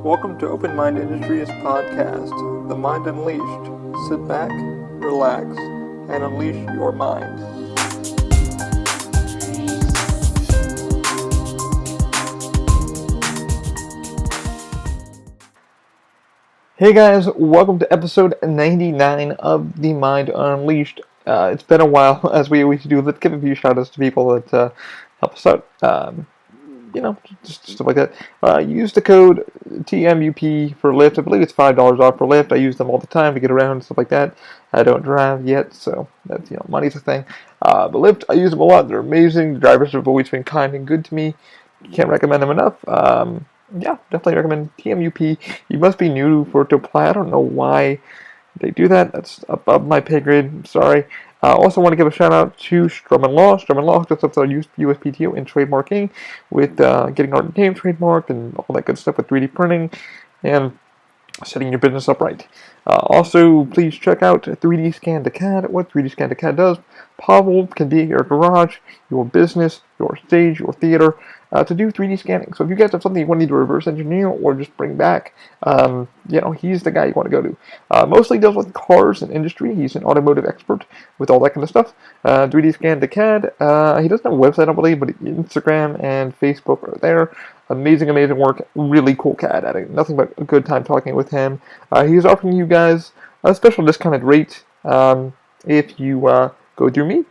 Welcome to Open Mind Industries Podcast, The Mind Unleashed. Sit back, relax, and unleash your mind. Hey guys, welcome to episode 99 of The Mind Unleashed. It's been a while, as we always do. Let's give a few shout outs to people that help us out. Just stuff like that. Use the code TMUP for Lyft. I believe it's $5 off for Lyft. I use them all the time to get around and stuff like that. I don't drive yet, so that's, money's a thing. But Lyft, I use them a lot. They're amazing. The drivers have always been kind and good to me. Can't recommend them enough. Definitely recommend TMUP. You must be new for it to apply. I don't know why they do that. That's above my pay grade. I'm sorry. Also want to give a shout out to Strum & Law. Strum & Law hooked us up with our USPTO in trademarking with getting our name trademarked and all that good stuff with 3D printing and setting your business up right. Also, please check out 3D Scan to CAD. What 3D Scan to CAD does, Pavel can be your garage, your business, your stage, your theater, to do 3D scanning. So if you guys have something you want to either reverse engineer or just bring back, he's the guy you want to go to. Mostly deals with cars and industry. He's an automotive expert with all that kind of stuff. 3D Scan to CAD. He doesn't have a website, I believe, but Instagram and Facebook are there. Amazing work. Really cool cat. I had nothing but a good time talking with him. He's offering you guys a special discounted rate if you go through me.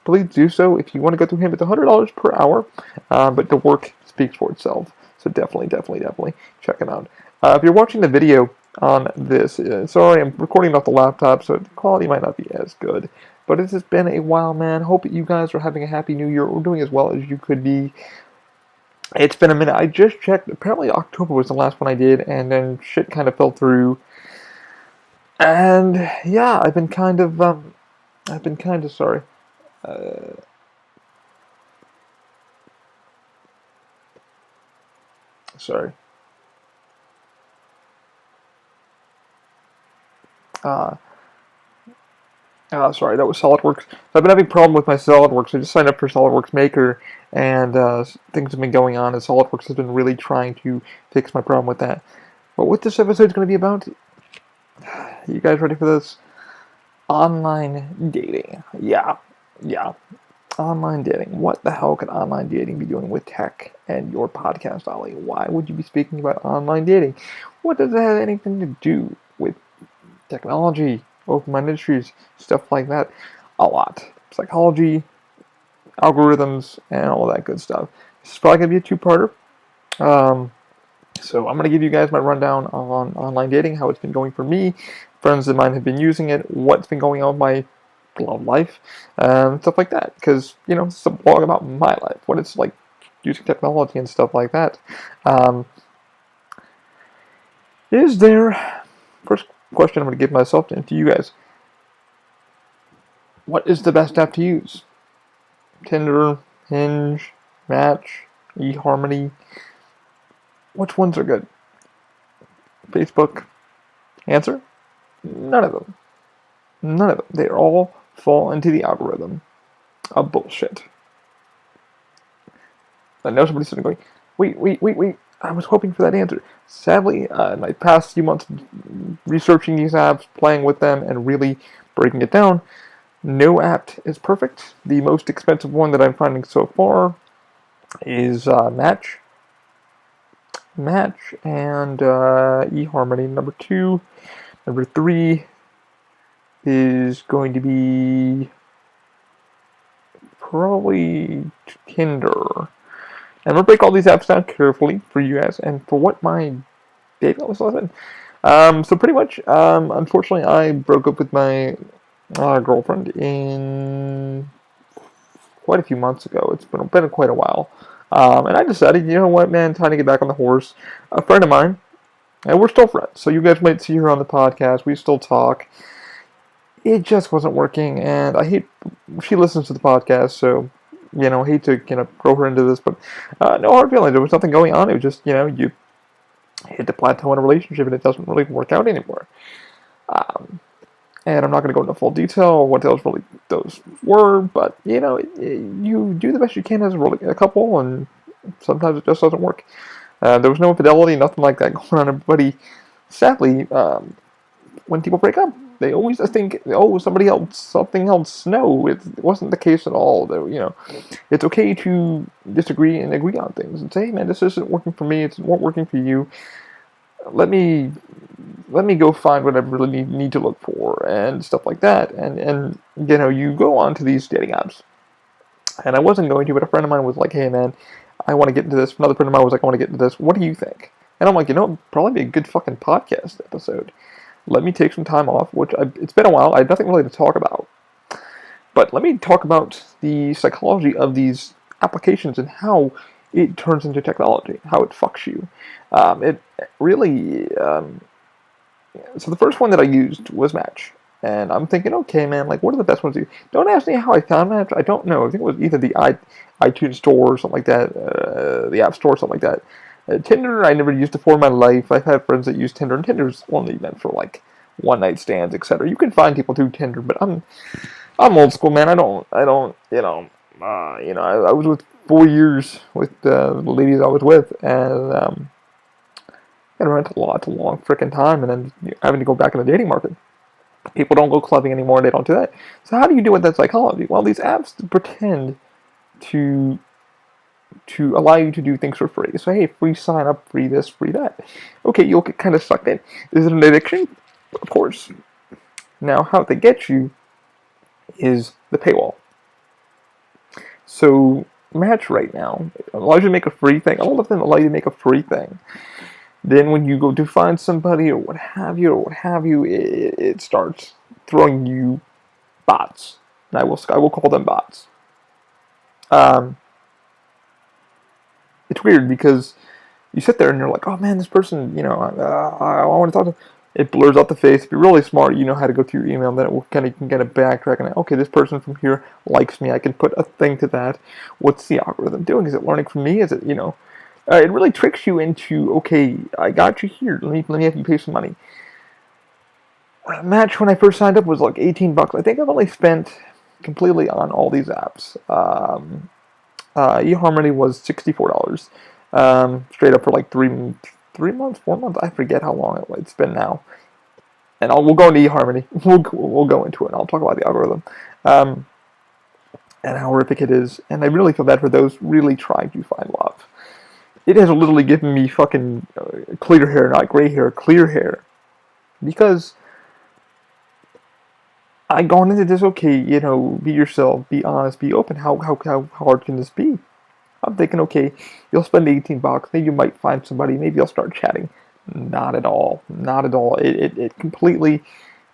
Please do so. If you want to go through him, it's $100 per hour, but the work speaks for itself. So definitely check him out. If you're watching the video on this, sorry, I'm recording off the laptop, so the quality might not be as good. But it has been a while, man. Hope you guys are having a happy new year or doing as well as you could be. It's been a minute. I just checked. Apparently October was the last one I did, and then shit kind of fell through. And yeah, I've been kind of sorry. Sorry. Sorry, that was SolidWorks. So I've been having a problem with my SolidWorks. I just signed up for SolidWorks Maker, and things have been going on, and SolidWorks has been really trying to fix my problem with that. But what this episode is going to be about, you guys ready for this? Online dating. Yeah. Online dating. What the hell could online dating be doing with tech and your podcast, Ollie? Why would you be speaking about online dating? What does it have anything to do with technology, open mind industries, stuff like that? A lot. Psychology, algorithms, and all that good stuff. This is probably going to be a two-parter. So I'm going to give you guys my rundown on online dating, how it's been going for me. Friends of mine have been using it, what's been going on with my life, stuff like that. Because, it's a blog about my life, what it's like using technology and stuff like that. First question I'm going to give myself and to you guys. What is the best app to use? Tinder, Hinge, Match, eHarmony. Which ones are good? Facebook. Answer? None of them. They all fall into the algorithm of bullshit. I know somebody's sitting going, wait. I was hoping for that answer. Sadly, in my past few months researching these apps, playing with them, and really breaking it down, no app is perfect. The most expensive one that I'm finding so far is Match and eHarmony. Number 2. Number 3 is going to be probably Tinder. And I'm going to break all these apps down carefully for you guys and for what my dating life was like. So pretty much, unfortunately, I broke up with my girlfriend in quite a few months ago. It's been quite a while. And I decided, you know what, man, time to get back on the horse. A friend of mine, and we're still friends, so you guys might see her on the podcast. We still talk. It just wasn't working, and she listens to the podcast, so, hate to, throw her into this, but no hard feelings. There was nothing going on. It was just, you hit the plateau in a relationship, and it doesn't really work out anymore. And I'm not going to go into full detail what those were, but, you do the best you can as a couple, and sometimes it just doesn't work. There was no infidelity, nothing like that going on. Everybody, sadly, when people break up, they always just think, oh, something else. No, it wasn't the case at all. It's okay to disagree and agree on things and say, hey, man, this isn't working for me. It's not working for you. Let me go find what I really need to look for and stuff like that. And you go on to these dating apps. And I wasn't going to, but a friend of mine was like, hey, man, I want to get into this. Another friend of mine was like, I want to get into this. What do you think? And I'm like, it'd probably be a good fucking podcast episode. Let me take some time off, it's been a while. I have nothing really to talk about. But let me talk about the psychology of these applications and how it turns into technology, how it fucks you. It really, so the first one that I used was Match. And I'm thinking, okay, man, like, what are the best ones to use? Don't ask me how I found Match. I don't know. I think it was either the iTunes Store or something like that, the App Store, something like that. Tinder, I never used it for in my life. I've had friends that use Tinder, and Tinder's only meant for, like, one-night stands, etc. You can find people through Tinder, but I'm old school, man. I was with 4 years with the ladies I was with, and it went a long freaking time, and then having to go back in the dating market. People don't go clubbing anymore. They don't do that. So how do you deal with that psychology? Well, these apps pretend to allow you to do things for free. So hey, free sign up, free this, free that. Okay, you'll get kind of sucked in. Is it an addiction? Of course. Now, how they get you is the paywall. So Match right now allows you to make a free thing. All of them allow you to make a free thing. Then when you go to find somebody or what have you, it starts throwing you bots. And I will call them bots. It's weird because you sit there and you're like, oh man, this person, I want to talk to them. It blurs out the face. If you're really smart, you know how to go through your email, and then you can kind of backtrack and, okay, this person from here likes me. I can put a thing to that. What's the algorithm doing? Is it learning from me? Is it, it really tricks you into, okay, I got you here. Let me have you pay some money. Match, when I first signed up, was like $18. I think I've only spent completely on all these apps. eHarmony was $64. Straight up for like 3 months, 4 months. I forget how long it's been now. And we'll go into eHarmony. We'll go into it. And I'll talk about the algorithm and how horrific it is. And I really feel bad for those really trying to find love. It has literally given me fucking clear hair, not gray hair, clear hair, because I gone into this, okay, be yourself, be honest, be open. How hard can this be? I'm thinking, okay, you'll spend $18, maybe you might find somebody, maybe you'll start chatting. Not at all. It completely,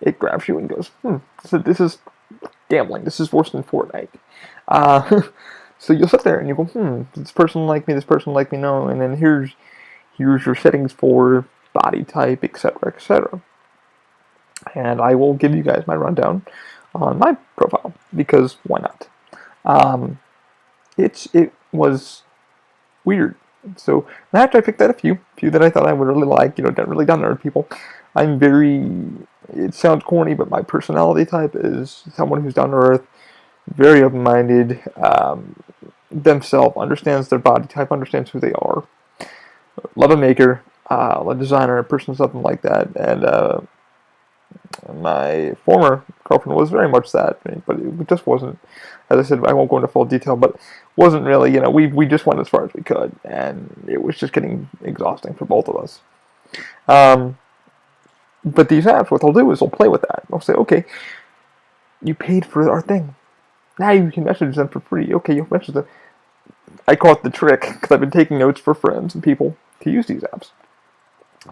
it grabs you and goes, so this is gambling. This is worse than Fortnite. So you'll sit there and you go, this person like me, no, and then here's your settings for body type, etc., etc. And I will give you guys my rundown on my profile, because why not? It was weird. So after I picked out a few that I thought I would really like, really down to earth people. It sounds corny, but my personality type is someone who's down to earth, very open-minded, themselves, understands their body type, understands who they are. Love a maker, a designer, a person, something like that. And my former girlfriend was very much that, but it just wasn't, as I said, I won't go into full detail, but wasn't really, we just went as far as we could, and it was just getting exhausting for both of us. But these apps, what they'll do is they'll play with that. They'll say, okay, you paid for our thing. Now you can message them for free. Okay, you'll message them. I call it the trick, because I've been taking notes for friends and people to use these apps.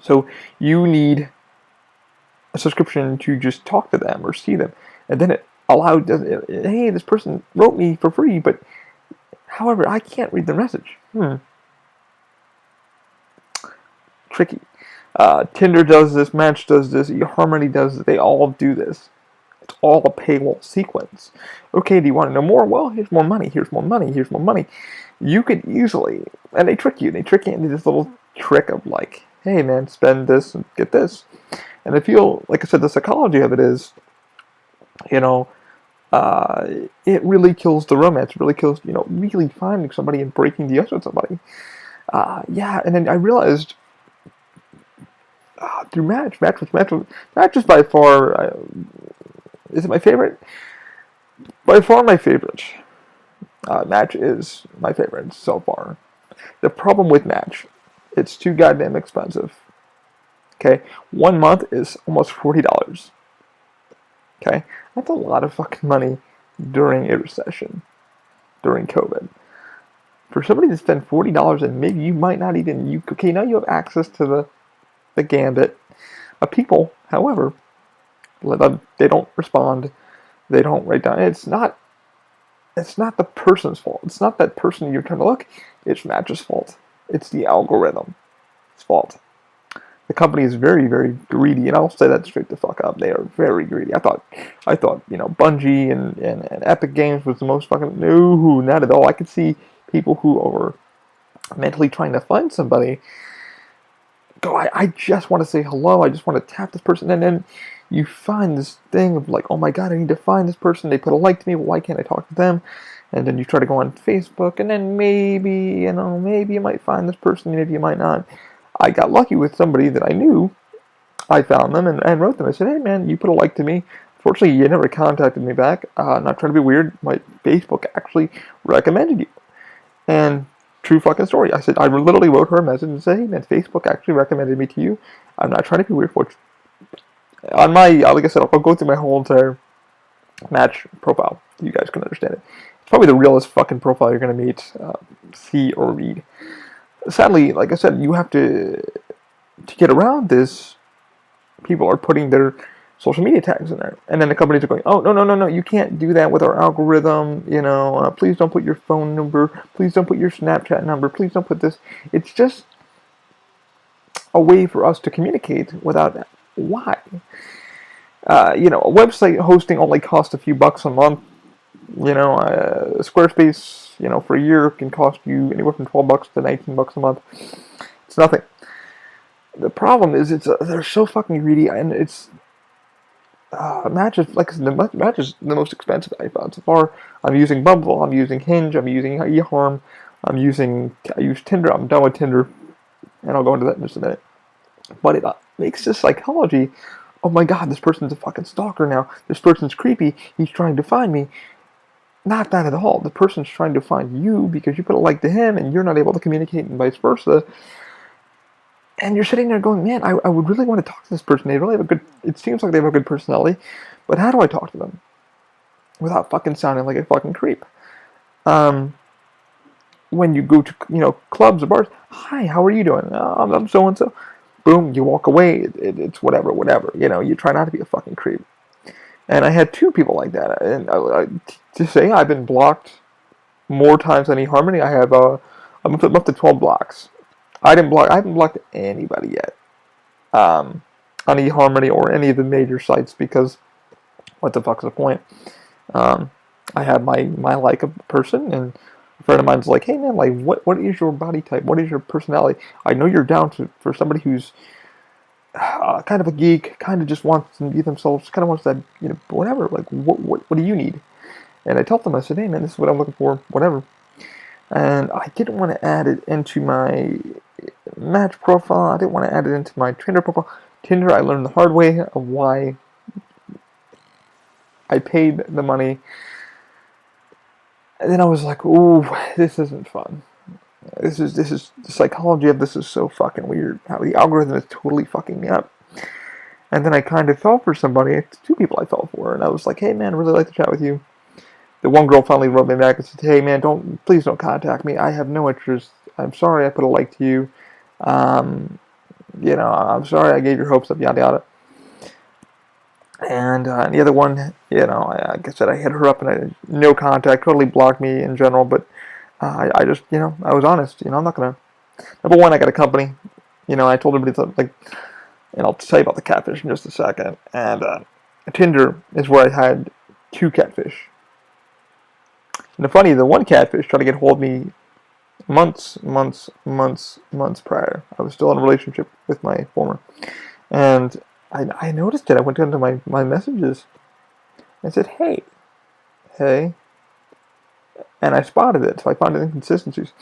So you need a subscription to just talk to them or see them, and then it allowed, hey, this person wrote me for free, but however, I can't read the message. Tricky. Tinder does this, Match does this, eHarmony does this, they all do this. It's all a paywall sequence. Okay, do you want to know more? Well, here's more money, here's more money, here's more money. You could easily, and they trick you into this little trick of like, hey man, spend this and get this. And I feel, like I said, the psychology of it is, it really kills the romance. It really kills, really finding somebody and breaking the ice with somebody. Yeah, and then I realized through Match was by far, is it my favorite? By far my favorite. Match is my favorite so far. The problem with Match, it's too goddamn expensive. Okay, 1 month is almost $40. Okay, that's a lot of fucking money during a recession, during COVID. For somebody to spend $40 and maybe you might not even okay, now you have access to the gambit of people. However, they don't respond. They don't write down. It's not the person's fault. It's not that person you're trying to look. It's Match's fault. It's the algorithm's fault. The company is very, very greedy, and I'll say that straight the fuck up. They are very greedy. I thought, Bungie and Epic Games was the most fucking no, not at all. I could see people who are mentally trying to find somebody go, I just want to say hello. I just want to tap this person, and then you find this thing of like, oh my god, I need to find this person. They put a like to me. Well, why can't I talk to them? And then you try to go on Facebook, and then maybe you might find this person, maybe you might not. I got lucky with somebody that I knew. I found them and wrote them. I said, hey man, you put a like to me. Fortunately, you never contacted me back. Not trying to be weird. My Facebook actually recommended you. And true fucking story. I said, I literally wrote her a message and said, hey man, Facebook actually recommended me to you. I'm not trying to be weird. On my, like I said, I'll go through my whole entire Match profile. You guys can understand it. It's probably the realest fucking profile you're going to meet, see, or read. Sadly, like I said, you have to get around this. People are putting their social media tags in there, and then the companies are going, "Oh no, you can't do that with our algorithm. Please don't put your phone number. Please don't put your Snapchat number. Please don't put this." It's just a way for us to communicate without that. Why? A website hosting only costs a few bucks a month. Squarespace, for a year can cost you anywhere from $12 to $19 a month. It's nothing. The problem is they're so fucking greedy, and it's Match is Match is the most expensive I found so far. I'm using Bumble, I'm using Hinge, I'm using eHarm, I use Tinder. I'm done with Tinder, and I'll go into that in just a minute. But it makes this psychology. Oh my god, this person's a fucking stalker now. This person's creepy. He's trying to find me. Not that at all. The person's trying to find you because you put a like to him and you're not able to communicate and vice versa. And you're sitting there going, man, I would really want to talk to this person. They really have it seems like they have a good personality, but how do I talk to them without fucking sounding like a fucking creep? When you go to, clubs or bars, hi, how are you doing? I'm so-and-so. Boom, you walk away. It's whatever. You try not to be a fucking creep. And I had two people like that. And to say I've been blocked more times than eHarmony, I have I'm up to 12 blocks. I haven't blocked anybody yet on eHarmony or any of the major sites because what the fuck's the point? I have my like a person, and a friend of mine's like, hey man, like what is your body type? What is your personality? I know you're down for somebody who's kind of a geek, kind of just wants to be themselves, kind of wants that, whatever. Like, what do you need? And I told them, I said, hey man, this is what I'm looking for, whatever. And I didn't want to add it into my Match profile. I didn't want to add it into my Tinder profile. Tinder, I learned the hard way of why I paid the money. And then I was like, ooh, this isn't fun. This is the psychology of this is so fucking weird. How the algorithm is totally fucking me up. And then I kind of fell for somebody. It's two people I fell for, and I was like, hey man, I really like to chat with you. The one girl finally wrote me back and said, hey man, please don't contact me. I have no interest. I'm sorry I put a like to you. I'm sorry I gave your hopes up, yada yada. And the other one, like I said, I hit her up and I no contact, totally blocked me in general, but I just, I was honest. I'm not going to. Number one, I got a company. I told everybody, and I'll tell you about the catfish in just a second. And Tinder is where I had two catfish. And the one catfish tried to get hold of me months prior. I was still in a relationship with my former. And I noticed it. I went into my messages and said, hey, and I spotted it, so I found inconsistencies.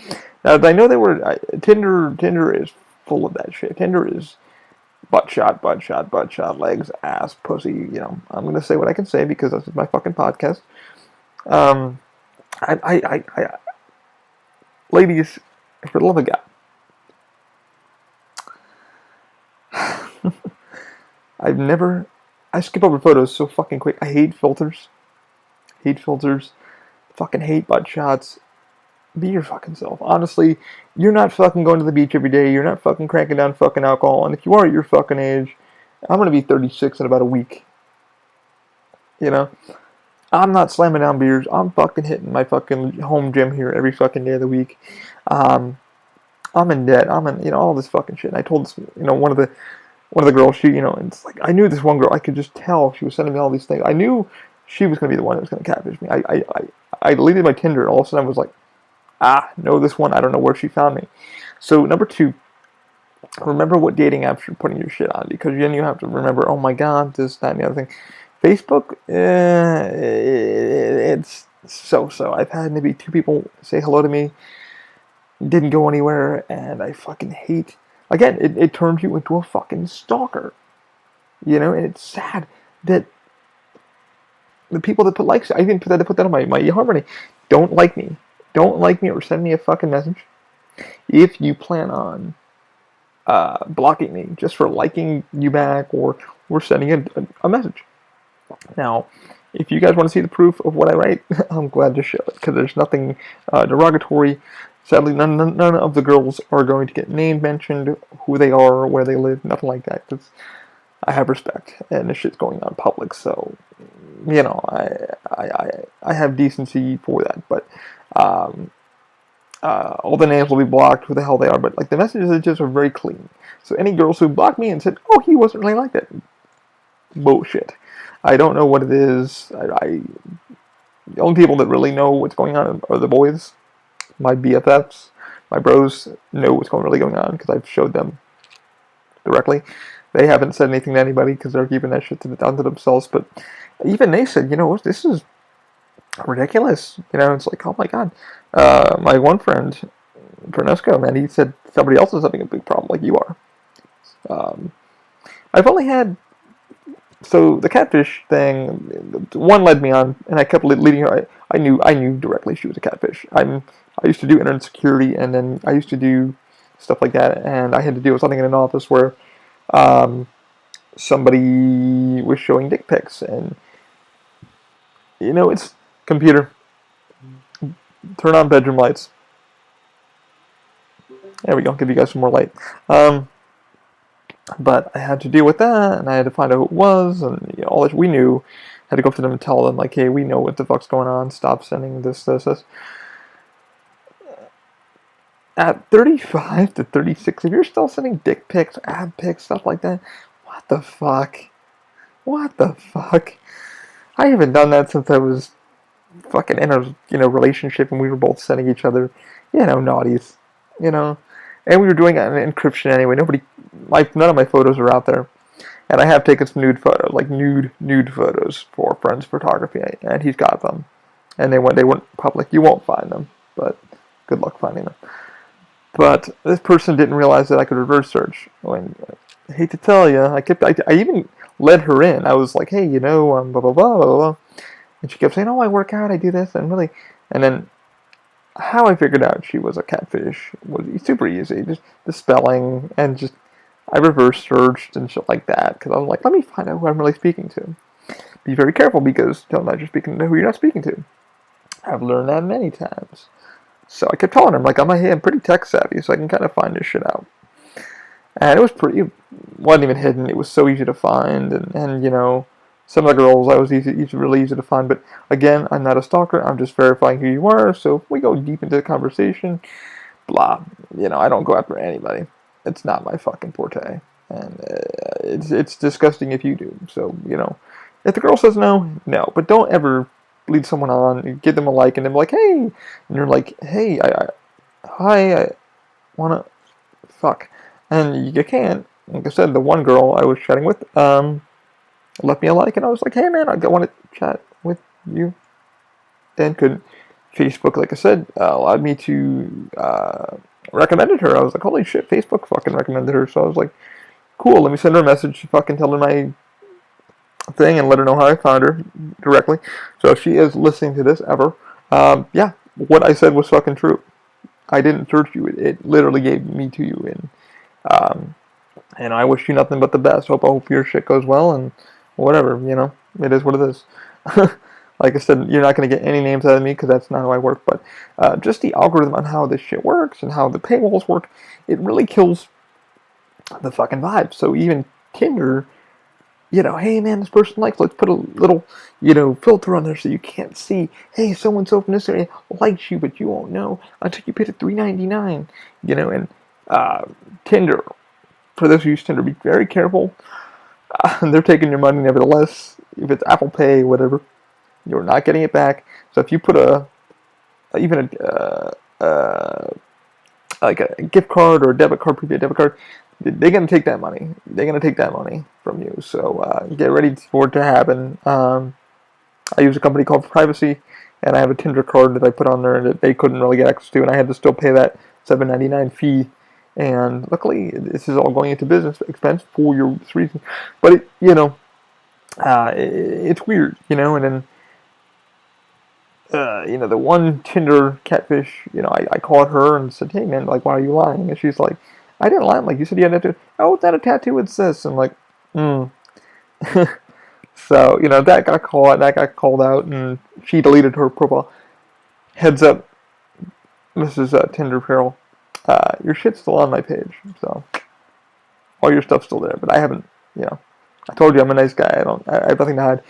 Now, I know they were Tinder is full of that shit. Tinder is butt shot, butt shot, butt shot, legs, ass, pussy. I'm gonna say what I can say because this is my fucking podcast. Um, I ladies, for the love of God, I skip over photos so fucking quick. I hate filters. Hate filters. Fucking hate butt shots. Be your fucking self. Honestly, you're not fucking going to the beach every day. You're not fucking cranking down fucking alcohol. And if you are at your fucking age, I'm gonna be 36 in about a week. You know? I'm not slamming down beers. I'm fucking hitting my fucking home gym here every fucking day of the week. I'm in debt. I'm in, all this fucking shit. And I told this, one of the girls, and it's like, I knew this one girl, I could just tell she was sending me all these things. I knew she was going to be the one that was going to catfish me. I deleted my Tinder, and all of a sudden I was like, no, this one, I don't know where she found me. So, number 2, remember what dating apps you're putting your shit on, because then you have to remember, oh my god, this, that, and the other thing. Facebook, it's so. I've had maybe 2 people say hello to me, didn't go anywhere, and I fucking hate. Again, it turns you into a fucking stalker. And it's sad that the people that put likes, I even put that on my harmony, don't like me. Don't like me or send me a fucking message. If you plan on blocking me just for liking you back or sending a message. Now, if you guys want to see the proof of what I write, I'm glad to show it, because there's nothing derogatory. Sadly, none of the girls are going to get name mentioned, who they are, where they live, nothing like that, because I have respect, and this shit's going on public, so, I have decency for that, but, all the names will be blocked, who the hell they are, but, the messages just are very clean. So any girls who blocked me and said, oh, he wasn't really like that, bullshit. I don't know what it is. The only people that really know what's going on are the boys. My BFFs, my bros know what's really going on because I've showed them directly. They haven't said anything to anybody because they're keeping that shit down to themselves. But even they said, this is ridiculous. It's like, oh my god. My one friend, Pernesco, man, he said somebody else is having a big problem like you are. I've only had. So the catfish thing, one led me on, and I kept leading her. I knew directly she was a catfish. I used to do internet security, and then I used to do stuff like that, and I had to deal with something in an office where somebody was showing dick pics, and it's computer. Turn on bedroom lights. There we go. Give you guys some more light. But I had to deal with that, and I had to find out who it was, and all that we knew. I had to go up to them and tell them, like, hey, we know what the fuck's going on. Stop sending this. At 35 to 36, if you're still sending dick pics, ab pics, stuff like that, what the fuck? What the fuck? I haven't done that since I was fucking in a relationship, and we were both sending each other, naughties, And we were doing an encryption anyway. None of my photos are out there. And I have taken some nude photos, like nude photos for Friends Photography, and he's got them. And they went public. You won't find them, but good luck finding them. But this person didn't realize that I could reverse search. I hate to tell you, I even led her in. I was like, hey, blah, blah, blah, blah, blah. And she kept saying, oh, I work out, I do this, and then how I figured out she was a catfish was super easy. Just the spelling, and just I reverse searched and shit like that, because I was like, let me find out who I'm really speaking to. Be very careful, because don't let you're speaking to who you're not speaking to. I've learned that many times. So I kept telling her, I'm pretty tech savvy, so I can kind of find this shit out. And it wasn't even hidden. It was so easy to find, and some of the girls I was really easy to find. But again, I'm not a stalker. I'm just verifying who you are. So if we go deep into the conversation, blah, I don't go after anybody. It's not my fucking forte, and it's disgusting if you do. So if the girl says no, no. But don't ever lead someone on, give them a like, and then be like, hey, and you're like, hey, I wanna fuck, and you can't. Like I said, the one girl I was chatting with, left me a like, and I was like, hey man, I want to chat with you, and couldn't. Facebook, like I said, allowed me to recommended her. I was like, holy shit, Facebook fucking recommended her. So I was like, cool, let me send her a message, fucking tell her my thing, and let her know how I found her directly. So if she is listening to this ever, yeah, what I said was fucking true. I didn't search you. It literally gave me to you, um, and I wish you nothing but the best. I hope your shit goes well, and whatever, it is what it is. Like I said, you're not going to get any names out of me because that's not how I work, but just the algorithm on how this shit works and how the paywalls work, it really kills the fucking vibe. So even Tinder, hey man, this person likes, let's put a little, filter on there so you can't see, hey, so-and-so from this area likes you, but you won't know until you pay the $3.99, and Tinder, for those who use Tinder, be very careful. They're taking your money nevertheless. If it's Apple Pay, whatever, you're not getting it back. So if you put like a gift card or a debit card, prepaid debit card, they're gonna take that money. They're gonna take that money from you. So get ready for it to happen. I use a company called Privacy, and I have a Tinder card that I put on there that they couldn't really get access to, and I had to still pay that $7.99 fee. And luckily, this is all going into business expense for this reason. But it's weird, and then the one Tinder Catfish, I called her and said, hey man, like, why are you lying? And she's like, I didn't lie. I'm like, you said you had a tattoo. Oh, is that a tattoo? It's this. I'm like, So, that got called out, and she deleted her profile. Heads up, Mrs. Tinder Peril, your shit's still on my page, so all your stuff's still there, but I haven't, I told you I'm a nice guy. I have nothing to hide.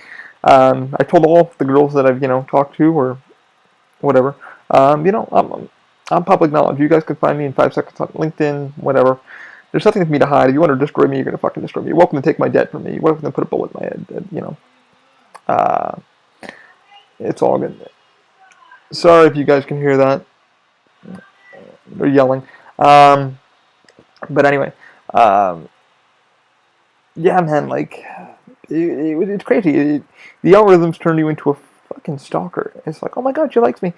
I told all the girls that I've, talked to or whatever, I'm public knowledge. You guys can find me in 5 seconds on LinkedIn, whatever. There's nothing for me to hide. If you want to destroy me, you're going to fucking destroy me. You're welcome to take my debt from me. You're welcome to put a bullet in my head. It's all good. Sorry if you guys can hear that. They're yelling. But anyway, yeah, man, like, it's crazy. The algorithms turn you into a fucking stalker. It's like, oh my god, she likes me.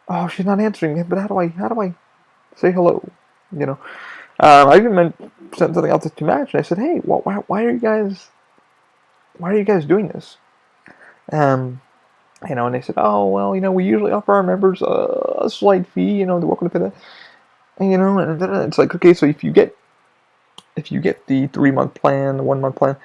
Oh, she's not answering me. But how do I say hello? I even sent something out to Match, and I said, hey, why are you guys doing this? And they said, oh, well, we usually offer our members a slight fee, they're welcome to pay that. And, and then it's like, okay, so if you get the 3-month plan, the 1-month plan,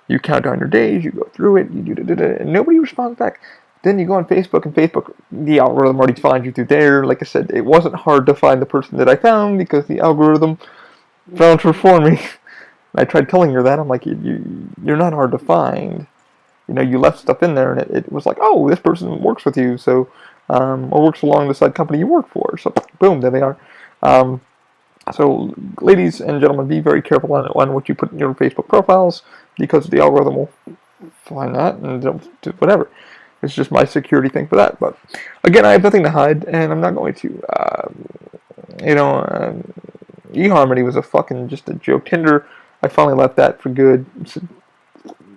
you count down your days, you go through it, you do and nobody responds back. Then you go on Facebook, and Facebook, the algorithm already finds you through there. Like I said, it wasn't hard to find the person that I found because the algorithm found her for me. I tried telling her that. I'm like, you're not hard to find. You left stuff in there, and it was like, oh, this person works with you, so or works along the side company you work for. So boom, there they are. So ladies and gentlemen, be very careful on what you put in your Facebook profiles, because the algorithm will find that and they'll do whatever. It's just my security thing for that. But again, I have nothing to hide, and I'm not going to. eHarmony was just a joke. Tinder, I finally left that for good.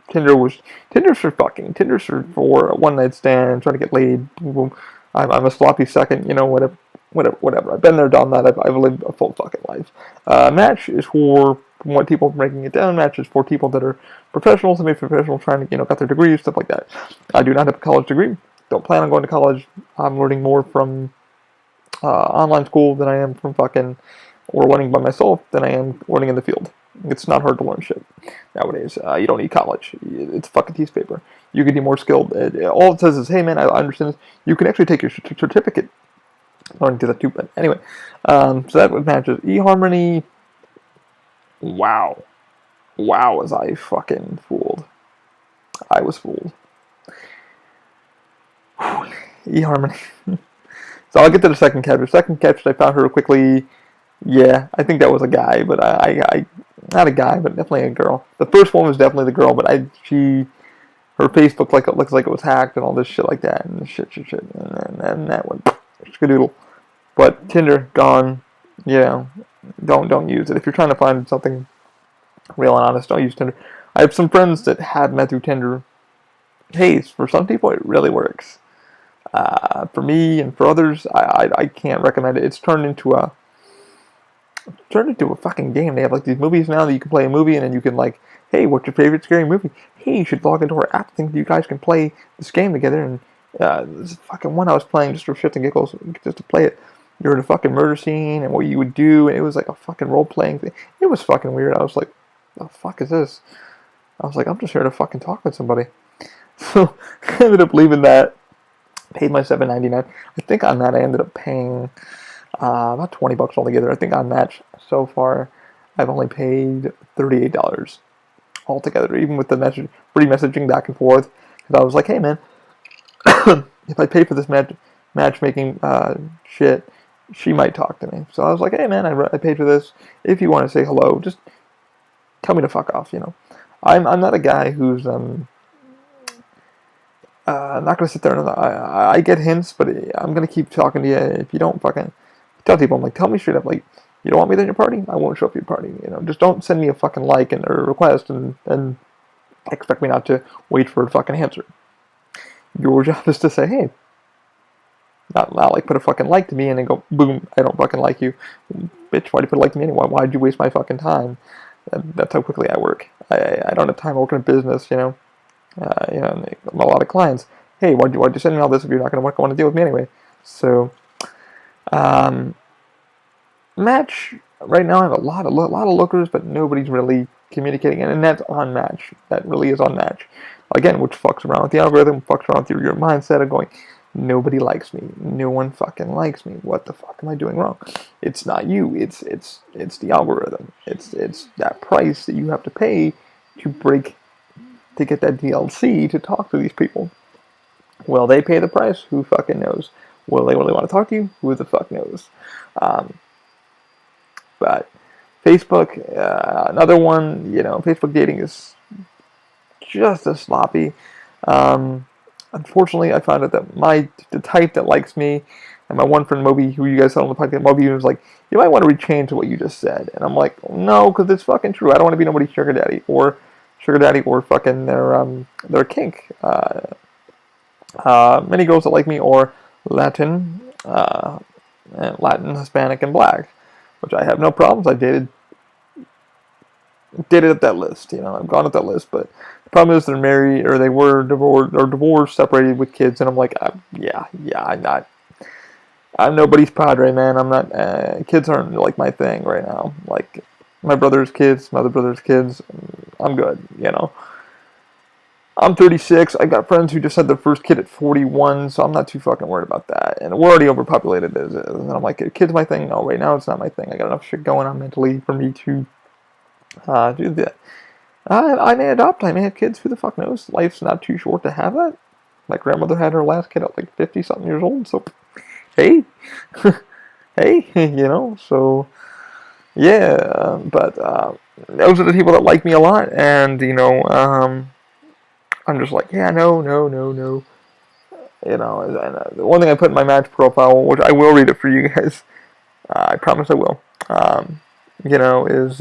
Tinder's for fucking. Tinder's for a one-night stand, trying to get laid. Boom, boom. I'm a sloppy second, whatever. I've been there, done that. I've lived a full fucking life. Match is for what people are breaking it down. Match is for people that are professionals, semi-professionals, trying to, got their degrees, stuff like that. I do not have a college degree. Don't plan on going to college. I'm learning more from online school than I am from or learning by myself than I am learning in the field. It's not hard to learn shit nowadays. You don't need college. It's fucking piece of paper. You can be more skilled. All it says is, hey man, I understand this. You can actually take your certificate. Learning to that too, but anyway. So that was Matches. eHarmony. Wow, was I fucking fooled. I was fooled. eHarmony. So I'll get to the second catch. Second catch, I found her quickly. Yeah, I think that was a guy, but I not a guy, but definitely a girl. The first one was definitely the girl, but her face looks like it was hacked and all this shit like that, and shit, and then that one, skadoodle. But Tinder gone. Don't use it if you're trying to find something real and honest. Don't use Tinder. I have some friends that have met through Tinder. Hey, for some people it really works. For me and for others, I can't recommend it. It's turned into a fucking game. They have like these movies now that you can play a movie and then you can like, hey, what's your favorite scary movie? Hey, you should log into our app. Think you guys can play this game together. And this fucking one I was playing just for shits and giggles, just to play it. You're in a fucking murder scene and what you would do, and it was like a fucking role playing thing. It was fucking weird. I was like, the fuck is this? I was like, I'm just here to fucking talk with somebody. So I ended up leaving that. Paid my $7.99. I think on that I ended up paying about $20 altogether. I think on that so far I've only paid $38 altogether, even with the free messaging back and forth. Because I was like, hey man, if I pay for this matchmaking shit, she might talk to me. So I was like, hey man, I paid for this. If you want to say hello, just tell me to fuck off. I'm not a guy who's not gonna sit there and I get hints, but I'm gonna keep talking to you. If you don't fucking tell people, I'm like, tell me straight up, like, you don't want me at your party? I won't show up at your party. Just don't send me a fucking like or request and expect me not to wait for a fucking answer. Your job is to say, hey, not like put a fucking like to me and then go, boom, I don't fucking like you. Bitch, why'd you put a like to me anyway? Why'd you waste my fucking time? That's how quickly I work. I don't have time to work in a business, a lot of clients. Hey, why'd you send me all this if you're not going to want to deal with me anyway? So, Match right now I have a lot of lookers, but nobody's really communicating, and that's on Match. That really is on Match. Again, which fucks around with the algorithm, fucks around with your mindset of going, nobody likes me. No one fucking likes me. What the fuck am I doing wrong? It's not you. It's the algorithm. It's that price that you have to pay to get that DLC to talk to these people. Will they pay the price? Who fucking knows? Will they really want to talk to you? Who the fuck knows? But Facebook, another one, Facebook dating is just as sloppy. Unfortunately, I found out that the type that likes me, and my one friend Moby, who you guys saw on the podcast, Moby was like, you might want to rechange what you just said. And I'm like, no, because it's fucking true. I don't want to be nobody's sugar daddy or fucking their kink. Many girls that like me are Latin, Hispanic, and Black, which I have no problems. I dated up that list. I've gone up that list, but the problem is they're married or they were divorced, separated with kids, and I'm like, I'm nobody's padre, man. I'm not. Kids aren't like my thing right now. Like my brother's kids, my other brother's kids. I'm good. I'm 36. I got friends who just had their first kid at 41, so I'm not too fucking worried about that. And we're already overpopulated as is. And I'm like, kid's my thing. No, right now it's not my thing. I got enough shit going on mentally for me to do that. I may adopt. I may have kids. Who the fuck knows? Life's not too short to have that. My grandmother had her last kid at like 50-something years old. So, hey. Hey, so, yeah. But those are the people that like me a lot. And, I'm just like, yeah, no. And the one thing I put in my Match profile, which I will read it for you guys, I promise I will, is,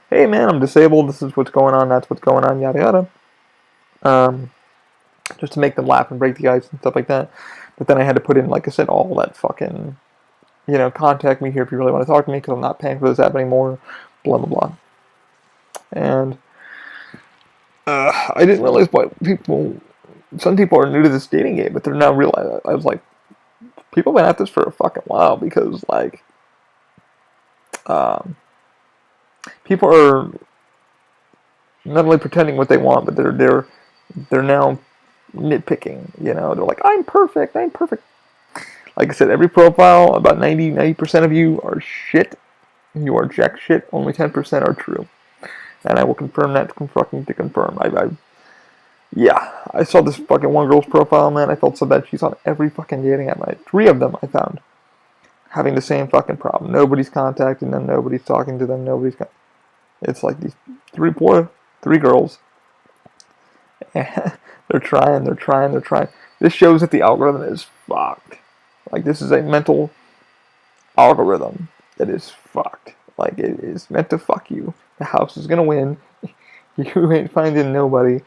hey man, I'm disabled, this is what's going on, that's what's going on, yada yada. Just to make them laugh and break the ice and stuff like that. But then I had to put in, like I said, all that fucking, contact me here if you really want to talk to me, because I'm not paying for this app anymore, blah blah blah. And I didn't realize what some people are new to this dating game, but they're now realizing. I was like, people have been at this for a fucking while, because like, people are not only pretending what they want, but they're now nitpicking. They're like, I'm perfect. Like I said, every profile, about 90% of you are shit. You are jack shit. Only 10% are true. And I will confirm that to confirm. I saw this fucking one girl's profile, man. I felt so bad. She's on every fucking dating app. 3 of them I found having the same fucking problem. Nobody's contacting them. Nobody's talking to them. It's like these 3 girls. They're trying. This shows that the algorithm is fucked. Like, this is a mental algorithm that is fucked. Like, it is meant to fuck you. The house is gonna win. You ain't finding nobody.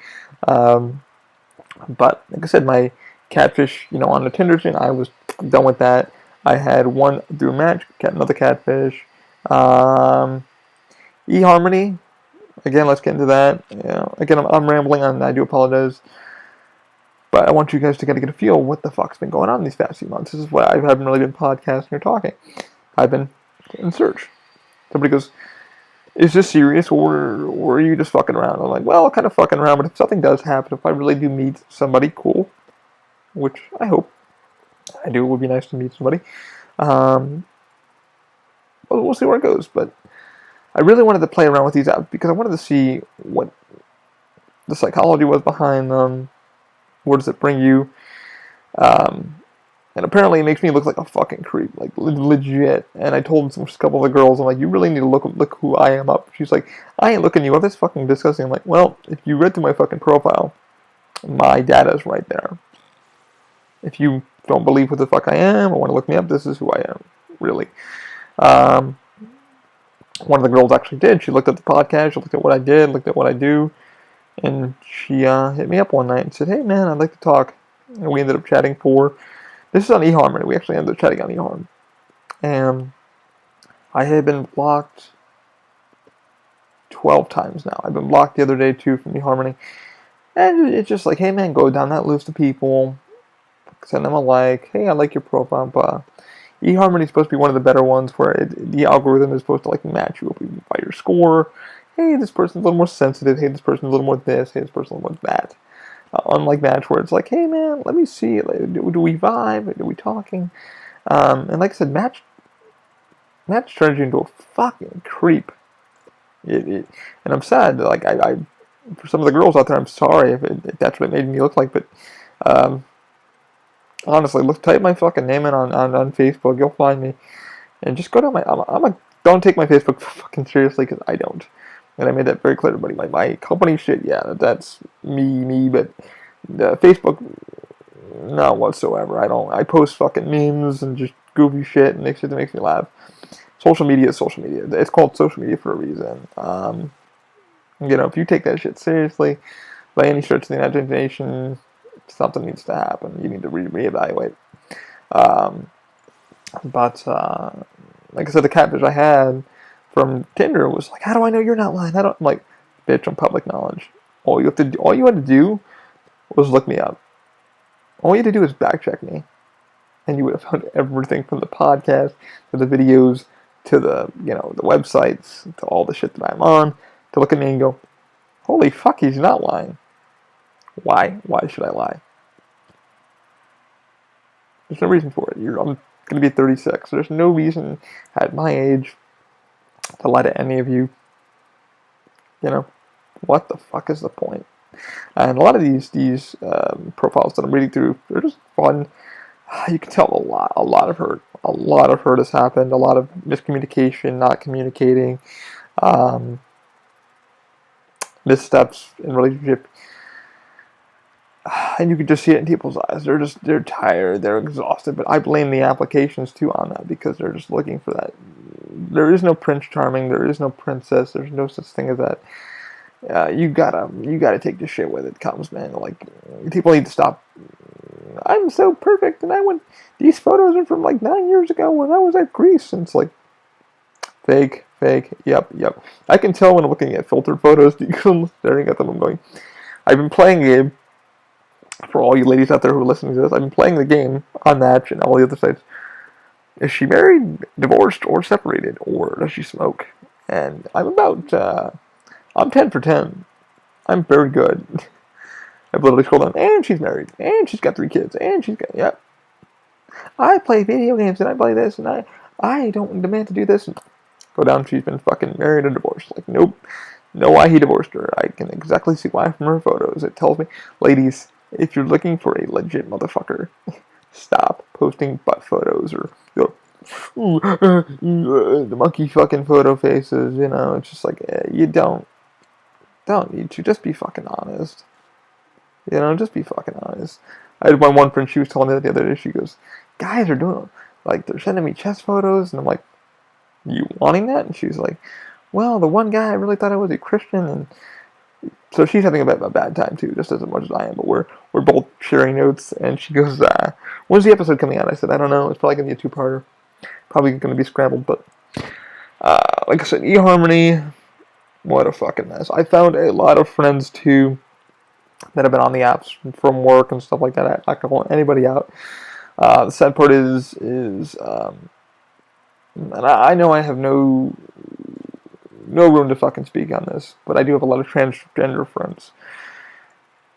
But like I said, my Catfish, on the Tinder thing. I was done with that. I had one through Match, another Catfish. Um, eHarmony. Again, let's get into that. Again, I'm rambling on. I do apologize. But I want you guys to kind of get a feel of what the fuck's been going on these past few months. This is why I haven't really been podcasting or talking. I've been in search. Somebody goes, is this serious, or are you just fucking around? I'm like, well, kind of fucking around, but if something does happen, if I really do meet somebody cool, which I hope I do, it would be nice to meet somebody, we'll see where it goes. But I really wanted to play around with these apps because I wanted to see what the psychology was behind them. Where does it bring you? And apparently it makes me look like a fucking creep, like legit. And I told a couple of the girls, I'm like, you really need to look who I am up. She's like, I ain't looking you up. That's fucking disgusting. I'm like, well, if you read through my fucking profile, my data's right there. If you don't believe who the fuck I am or want to look me up, this is who I am, really. One of the girls actually did. She looked at the podcast, she looked at what I did, looked at what I do, and she hit me up one night and said, hey man, I'd like to talk. And we ended up chatting for, this is on eHarmony, we actually ended up chatting on eHarm. And I had been blocked 12 times now. I've been blocked the other day too from eHarmony. And it's just like, hey man, go down that list of people, send them a like, hey, I like your profile, but eHarmony is supposed to be one of the better ones where the algorithm is supposed to like match you up by your score. Hey, this person's a little more sensitive. Hey, this person's a little more this. Hey, this person's a little more that. Unlike Match, where it's like, hey man, let me see. Like, do we vibe? Are we talking? And like I said, Match turns you into a fucking creep. And I'm sad. Like I for some of the girls out there, I'm sorry if that's what it made me look like. But honestly, type my fucking name in on Facebook. You'll find me, and just go to my. Don't take my Facebook fucking seriously because I don't. And I made that very clear to everybody. My company shit, yeah, that's me, but Facebook, not whatsoever. I post fucking memes and just goofy shit and shit that makes me laugh. Social media is social media. It's called social media for a reason. If you take that shit seriously, by any stretch of the imagination, something needs to happen. You need to reevaluate. But like I said, the catfish I had from Tinder was like, how do I know you're not lying? I'm like, bitch, I'm public knowledge. All you had to do was look me up. All you had to do is back check me, and you would have found everything from the podcast to the videos to the the websites to all the shit that I'm on to look at me and go, holy fuck, he's not lying. Why? Why should I lie? There's no reason for it. I'm going to be 36. There's no reason at my age to lie to any of you. What the fuck is the point? And a lot of these profiles that I'm reading through, they're just fun. You can tell a lot of hurt has happened. A lot of miscommunication, not communicating, missteps in relationship. And you can just see it in people's eyes. They're tired, they're exhausted. But I blame the applications too on that because they're just looking for that. There is no Prince Charming. There is no princess. There's no such thing as that. You gotta take the shit when it comes, man. Like, people need to stop. I'm so perfect, and these photos are from like 9 years ago when I was at Greece, and it's like fake. Yep. I can tell when I'm looking at filtered photos because I'm staring at them. I'm going. I've been playing a game. For all you ladies out there who are listening to this, I've been playing the game on Match and all the other sites. Is she married, divorced, or separated, or does she smoke? And I'm 10 for 10. I'm very good. I've literally scrolled down, and she's married, and she's got 3 kids, and yep. I play video games, and I play this, and I don't demand to do this. And go down, she's been fucking married and divorced. Like, nope. Know why he divorced her. I can exactly see why from her photos. It tells me, ladies, if you're looking for a legit motherfucker, stop posting butt photos or the monkey fucking photo faces. It's just like you don't need to. Just be fucking honest. Just be fucking honest. I had one friend. She was telling me that the other day. She goes, "Guys are doing they're sending me chest photos," and I'm like, "You wanting that?" And she's like, "Well, the one guy I really thought I was a Christian, and So she's having a bad time too, just as much as I am. But we're both sharing notes, and she goes, "When's the episode coming out?" I said, "I don't know. It's probably gonna be a two-parter. Probably gonna be scrambled." But like I said, eHarmony, what a fucking mess. I found a lot of friends too that have been on the apps from work and stuff like that. I'm not gonna anybody out. The sad part is, and I know I have no room to fucking speak on this, but I do have a lot of transgender friends.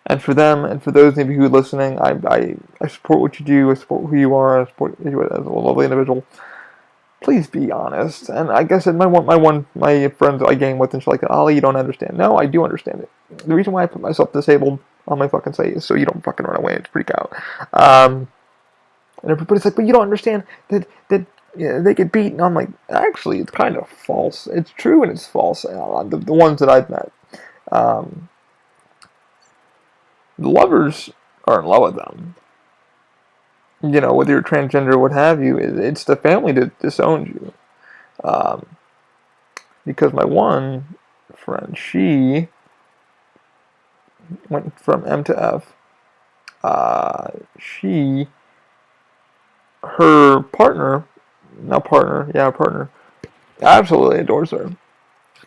And for them, and for those maybe who are listening, I support what you do, I support who you are, I support you as a lovely individual. Please be honest. And like I said, my friends I gang with and shit like that, Ollie, you don't understand. No, I do understand it. The reason why I put myself disabled on my fucking site is so you don't fucking run away and freak out. And everybody's like, but you don't understand that they get beat. And I'm like, actually, it's kind of false. It's true and it's false. The ones that I've met, the lovers are in love with them. You know, whether you're transgender or what have you, it's the family that disowns you. Because my one friend, she went from M to F. Her partner, absolutely adores her.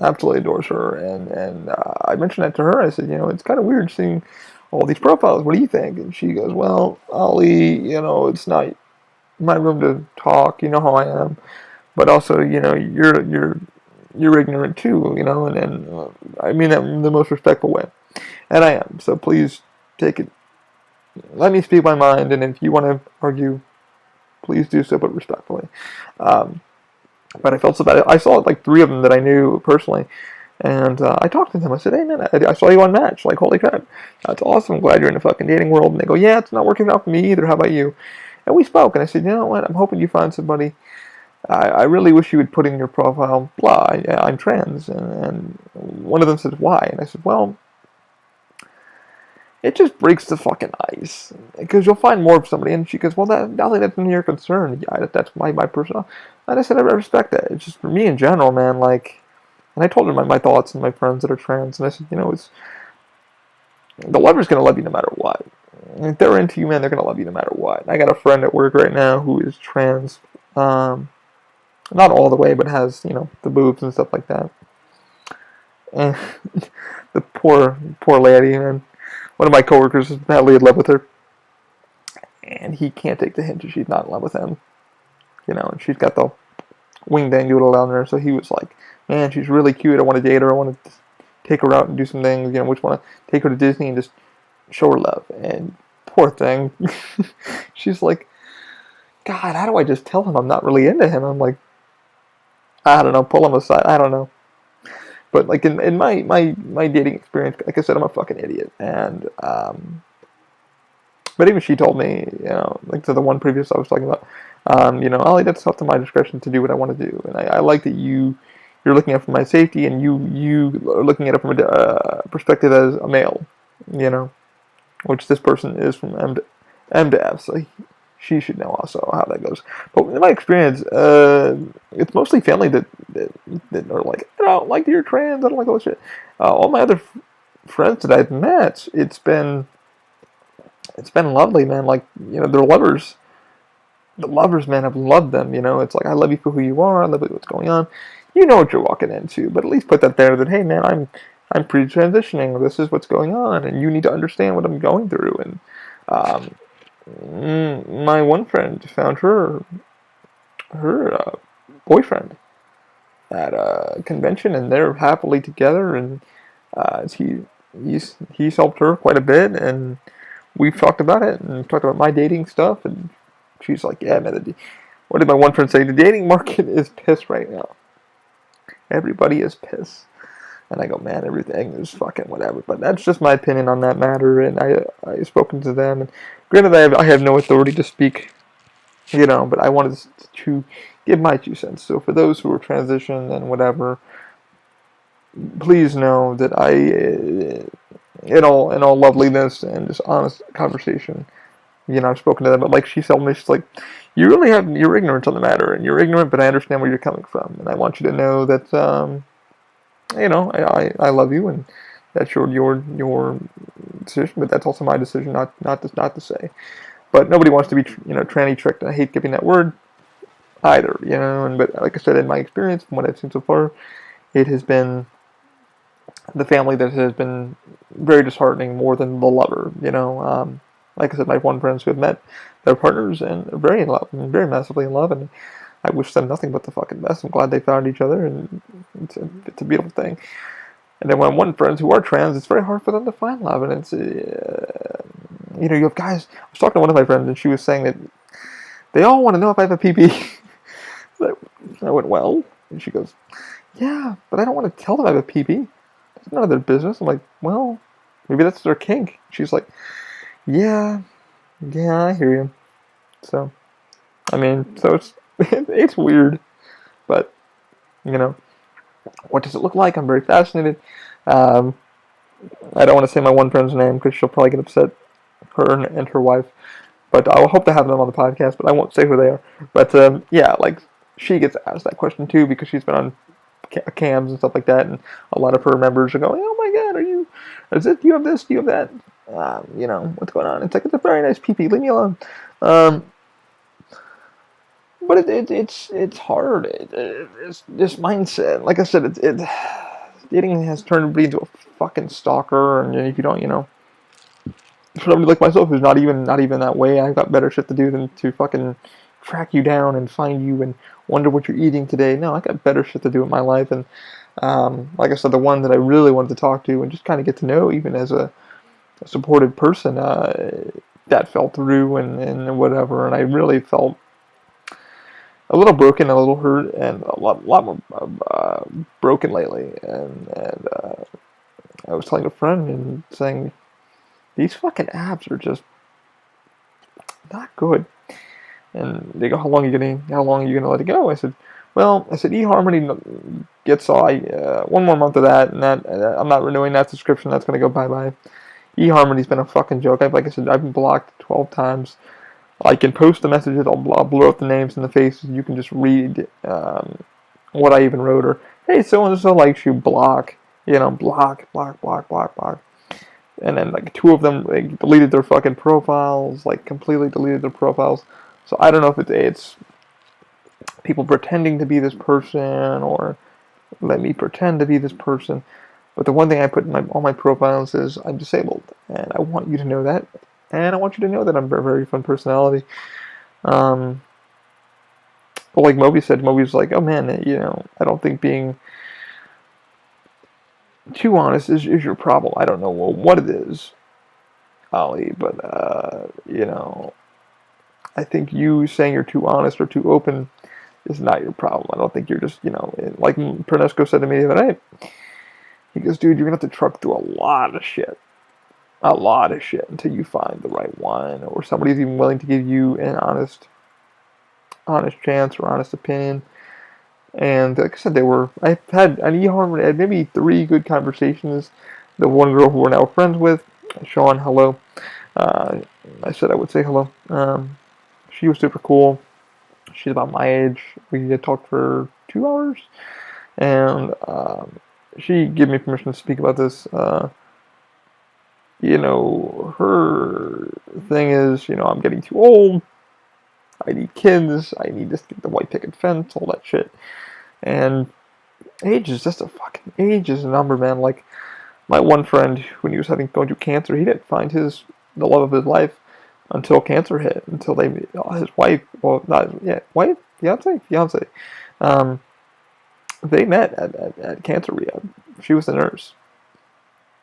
Absolutely adores her. And I mentioned that to her. I said, you know, it's kind of weird seeing all these profiles. What do you think? And she goes, well, Ollie, you know, it's not my room to talk. You know how I am. But also, you know, you're ignorant too, you know, and I mean that in the most respectful way. And I am. So please take it. Let me speak my mind. And if you want to argue, please do so, but respectfully. But I felt so bad. I saw like 3 of them that I knew personally. And I talked to them. I said, hey, man, I saw you on Match. Like, holy crap. That's awesome. I'm glad you're in the fucking dating world. And they go, yeah, it's not working out for me either. How about you? And we spoke. And I said, you know what? I'm hoping you find somebody. I really wish you would put in your profile, blah, I'm trans. And one of them said, why? And I said, well, it just breaks the fucking ice. Because you'll find more of somebody. And she goes, well, that's none of your concern. Yeah, that's my personal. And I said, I respect that. It's just for me in general, man, like. And I told her my thoughts and my friends that are trans, and I said, you know, the lover's gonna love you no matter what. If they're into you, man, they're gonna love you no matter what. And I got a friend at work right now who is trans, not all the way, but has, you know, the boobs and stuff like that. And the poor lady, man. One of my coworkers is madly in love with her, and he can't take the hint that she's not in love with him. You know, and she's got the wing dang doodle down there, so he was like, man, she's really cute. I want to date her. I want to take her out and do some things. You know, we just want to take her to Disney and just show her love. And poor thing, she's like, God, how do I just tell him I'm not really into him? I'm like, I don't know, pull him aside. I don't know. But like in my dating experience, like I said, I'm a fucking idiot. And but even she told me, you know, like to the one previous I was talking about, you know, Ollie, that's up to my discretion to do what I want to do. And I like that you're looking at it from my safety, and you are looking at it from a perspective as a male, you know, which this person is from M to F, so she should know also how that goes. But in my experience, it's mostly family that are like, I don't like you're trans, I don't like all this shit. All my other friends that I've met, it's been lovely, man. Like, you know, they're lovers. The lovers, man, have loved them, you know. It's like, I love you for who you are, I love what's going on. You know what you're walking into, but at least put that there that, hey, man, I'm pre-transitioning. This is what's going on, and you need to understand what I'm going through. And my one friend found her boyfriend at a convention, and they're happily together. And he's helped her quite a bit, and we've talked about it and talked about my dating stuff. And she's like, yeah, man, what did my one friend say? The dating market is pissed right now. Everybody is pissed. And I go, man, everything is fucking whatever. But that's just my opinion on that matter. And I've spoken to them. And granted, I have no authority to speak, you know, but I wanted to give my 2 cents. So for those who are transitioned and whatever, please know that in all loveliness and just honest conversation, you know, I've spoken to them, but like she told me, she's like, you're ignorant on the matter, and you're ignorant, but I understand where you're coming from, and I want you to know that, you know, I love you, and That's your decision, but that's also my decision not to say. But nobody wants to be tranny tricked, and I hate giving that word either, And but like I said, in my experience, from what I've seen so far, it has been the family that has been very disheartening more than the lover. Like I said, my one friends who have met their partners and are very in love, and very massively in love, and I wish them nothing but the fucking best. I'm glad they found each other, and it's a beautiful thing. And then when one friends who are trans, it's very hard for them to find love, and it's you have guys. I was talking to one of my friends, and she was saying that they all want to know if I have a PP. I went, well, and she goes, yeah, but I don't want to tell them I have a PP. It's none of their business. I'm like, well, maybe that's their kink. She's like, yeah, I hear you. So, I mean, so it's weird, but what does it look like? I'm very fascinated. Um, I don't want to say my one friend's name because she'll probably get upset, her and her wife. But I will hope to have them on the podcast, but I won't say who they are. But yeah, like she gets asked that question too because she's been on cams and stuff like that, and a lot of her members are going, "Oh my God, do you have this? Do you have that? What's going on?" It's like, it's a very nice pee-pee, leave me alone. But it's hard. It's this mindset. Like I said, dating has turned me into a fucking stalker, and if you don't, for somebody like myself who's not even that way, I've got better shit to do than to fucking track you down and find you and wonder what you're eating today. No, I got better shit to do in my life, and like I said, the one that I really wanted to talk to and just kind of get to know, even as a supportive person, that fell through and whatever, and I really felt a little broken, a little hurt, and a lot more broken lately. And I was telling a friend and saying, these fucking apps are just not good. And they go, how long are you gonna let it go? I said, well, eHarmony gets one more month of that, and that I'm not renewing that subscription. That's gonna go bye. eHarmony's been a fucking joke. Like I said, I've been blocked 12 times. I can post the messages. I'll blur up the names and the faces. You can just read what I even wrote, or hey, so and so likes you. Block. Block. And then like two of them deleted their fucking profiles, like completely deleted their profiles. So I don't know if it's people pretending to be this person or let me pretend to be this person. But the one thing I put in all my profiles is I'm disabled, and I want you to know that, and I want you to know that I'm a very, very fun personality. But like Moby's like, oh man, I don't think being too honest is your problem. I don't know what it is, Ollie, but I think you saying you're too honest or too open is not your problem. I don't think you're just, like Pernesco said to me the other night. He goes, dude, you're gonna have to truck through a lot of shit until you find the right one, or somebody's even willing to give you an honest chance or honest opinion. And like I said, I've had an eHarmony, I had maybe 3 good conversations. The one girl who we're now friends with, Sean, hello. I said I would say hello. She was super cool. She's about my age. We had talked for 2 hours, and she gave me permission to speak about this. Her thing is, I'm getting too old. I need kids. I need to get the white picket fence, all that shit. And age is just age is a number, man. Like my one friend, when he was going through cancer, he didn't find the love of his life until cancer hit. Until his wife, fiance. They met at cancer rehab. She was the nurse,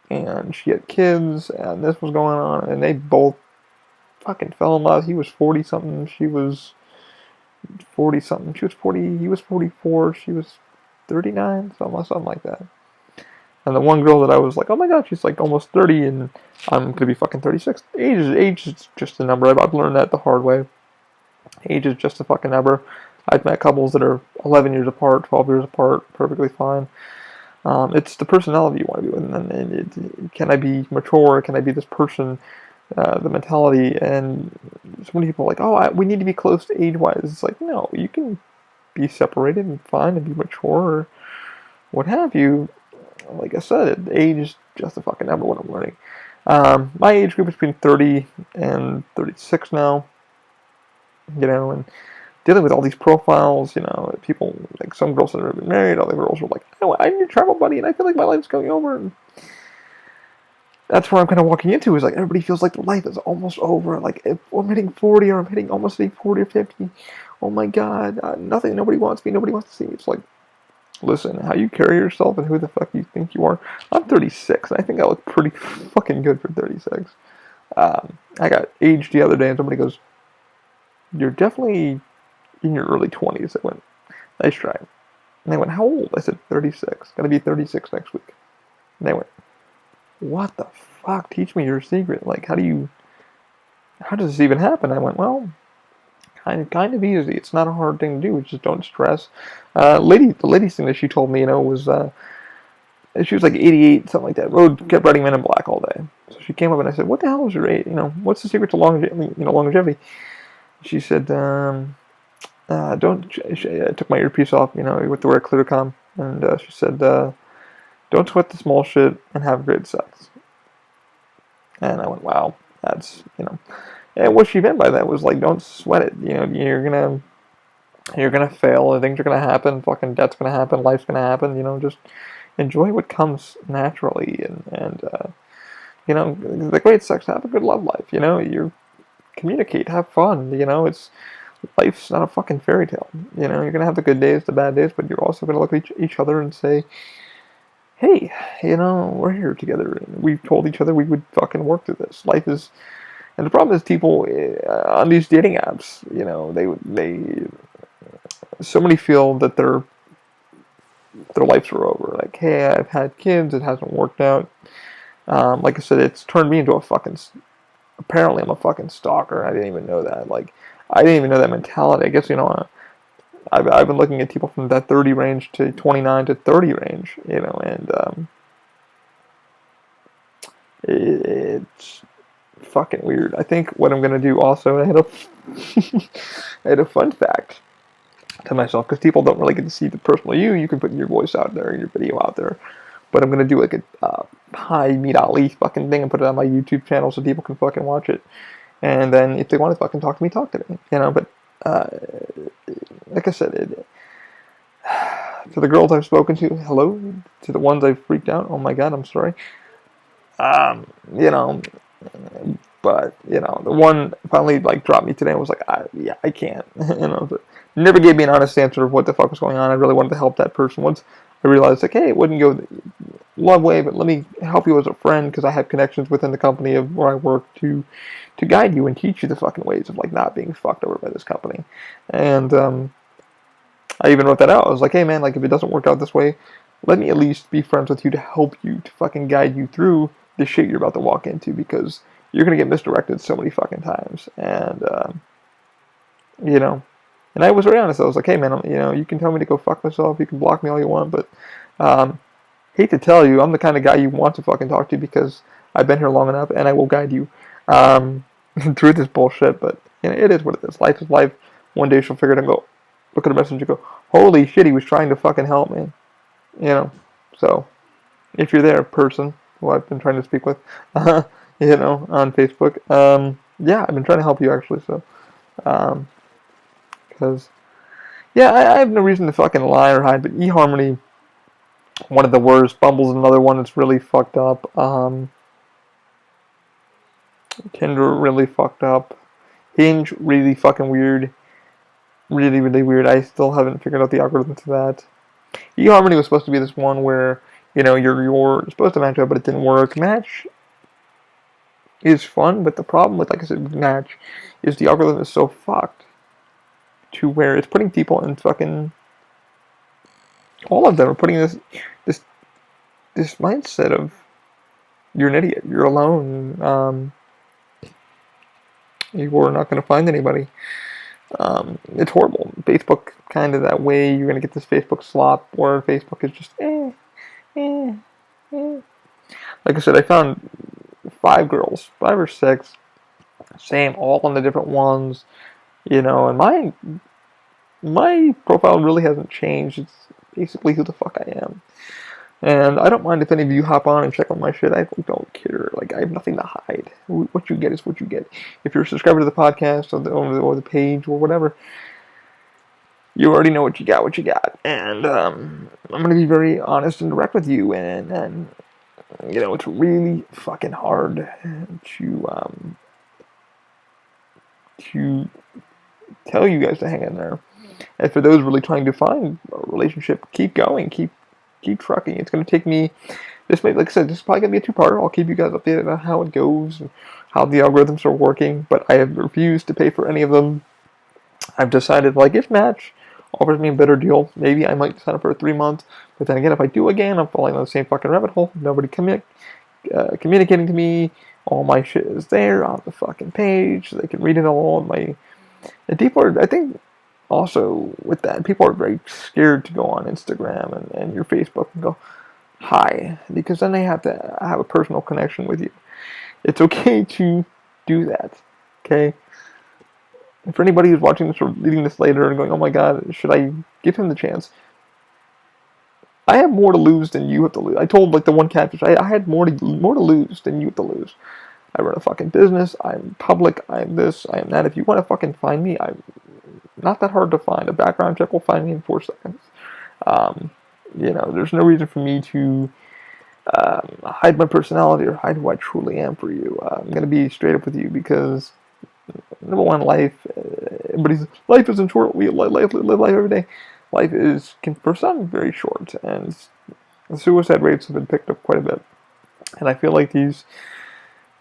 and she had kids, and this was going on, and they both fucking fell in love. He was 40 something. She was 40 something. She was 40. He was 44. She was 39. Something like that. And the one girl that I was like, oh my god, she's like almost 30, and I'm gonna be fucking 36. Age is just a number. I've learned that the hard way. Age is just a fucking number. I've met couples that are 11 years apart, 12 years apart, perfectly fine. It's the personality you want to be with, and can I be mature? Can I be this person? The mentality, and so many people are like, oh, we need to be close to age-wise. It's like, no, you can be separated and fine and be mature or what have you. like I said, age is just a fucking number when I'm learning. My age group is between 30 and 36 now, and dealing with all these profiles, people, like some girls that have been married, other girls are like, oh, I need a travel buddy, and I feel like my life's going over, and that's where I'm kind of walking into, is like, everybody feels like their life is almost over, like, if I'm hitting 40, or I'm hitting almost hitting 40 or 50, oh my god, nobody wants me, nobody wants to see me. It's like, listen, how you carry yourself and who the fuck you think you are. I'm 36, and I think I look pretty fucking good for 36. I got aged the other day, and somebody goes, you're definitely in your early 20s. I went, nice try. And they went, how old? I said, 36. Gonna be 36 next week. And they went, what the fuck? Teach me your secret. Like, how does this even happen? I went, well, kind of easy. It's not a hard thing to do. Just don't stress. The lady's thing that she told me, was, she was like 88, something like that. Kept writing Men in Black all day. So she came up and I said, what the hell is your age? What's the secret to longevity? She said, don't. I took my earpiece off, with the word Cliticom, and she said, don't sweat the small shit and have great sex. And I went, wow, that's, And what she meant by that was like, don't sweat it. You're gonna fail. Things are gonna happen. Fucking debt's gonna happen. Life's gonna happen. Just enjoy what comes naturally, and the great sex. Have a good love life. You communicate, have fun. Life's not a fucking fairy tale. You're gonna have the good days, the bad days, but you're also gonna look at each other and say, hey, we're here together, and we've told each other we would fucking work through this. Life is, and the problem is people on these dating apps, they so many feel that their lives are over. Like, hey, I've had kids, it hasn't worked out. Like I said, it's turned me into apparently I'm a fucking stalker. I didn't even know that. Like, I didn't even know that mentality. I guess, I've been looking at people from that 30 range to 29 to 30 range, and it's fucking weird. I think what I'm gonna do also, I had a fun fact to myself, because people don't really get to see the personal you. You can put your voice out there, your video out there, but I'm gonna do like a hi Meet Ali fucking thing and put it on my YouTube channel so people can fucking watch it. And then if they want to fucking talk to me, But like I said, to the girls I've spoken to, hello. To the ones I've freaked out, oh my god, I'm sorry. You know, but the one finally like dropped me today and was like, I can't. But never gave me an honest answer of what the fuck was going on. I really wanted to help that person. Once I realized, like, hey, it wouldn't go the love way, but let me help you as a friend, because I have connections within the company of where I work to guide you and teach you the fucking ways of like not being fucked over by this company. And I even wrote that out. I was like, hey man, like if it doesn't work out this way, let me at least be friends with you to help you, to fucking guide you through the shit you're about to walk into, because you're gonna get misdirected so many fucking times. And and I was very honest. I was like, hey man, you can tell me to go fuck myself, you can block me all you want, but hate to tell you, I'm the kind of guy you want to fucking talk to, because I've been here long enough and I will guide you through this bullshit. But it is what it is. Life is life. One day she'll figure it out and go look at a message and go, holy shit, he was trying to fucking help me. So if you're there, person who I've been trying to speak with, on Facebook, yeah, I've been trying to help you actually. So, because I have no reason to fucking lie or hide. But eHarmony, one of the worst. Bumble's another one that's really fucked up. Tinder, really fucked up. Hinge, really fucking weird. Really, really weird. I still haven't figured out the algorithm to that. eHarmony was supposed to be this one where, you're supposed to match up, but it didn't work. Match is fun, but the problem with, like I said, Match is the algorithm is so fucked to where it's putting people in fucking, all of them are putting this mindset of, you're an idiot, you're alone, you're not going to find anybody. It's horrible. Facebook kind of that way. You're going to get this Facebook slop where Facebook is just Like I said, I found 5 girls, 5 or 6, same, all on the different ones, and my profile really hasn't changed. It's basically who the fuck I am. And I don't mind if any of you hop on and check out my shit. I don't care. Like, I have nothing to hide. What you get is what you get. If you're a subscriber to the podcast or the page or whatever, you already know what you got. And I'm going to be very honest and direct with you. And you know, it's really fucking hard to tell you guys to hang in there. And for those really trying to find a relationship, keep going, keep trucking. It's going to take me. Like I said, this is probably going to be a two-parter. I'll keep you guys updated on how it goes and how the algorithms are working. But I have refused to pay for any of them. I've decided, like, if Match offers me a better deal, maybe I might sign up for a 3 month. But then again, if I do again, I'm falling on the same fucking rabbit hole. Nobody communicating to me. All my shit is there on the fucking page. They can read it all on my. And people are, I think, also with that, people are very scared to go on Instagram and your Facebook and go hi, because then they have to have a personal connection with you. It's okay to do that, okay? And for anybody who's watching this or reading this later and going, oh my god, should I give him the chance? I have more to lose than you have to lose. I told, like, the one catfish, I had more to lose than you have to lose. I run a fucking business. I'm public. I'm this. I am that. If you want to fucking find me, I'm not that hard to find. A background check will find me in 4 seconds. You know, there's no reason for me to hide my personality or hide who I truly am for you. I'm going to be straight up with you because, number one, life isn't short. We live life every day. Life is, for some, very short, and the suicide rates have been picked up quite a bit. And I feel like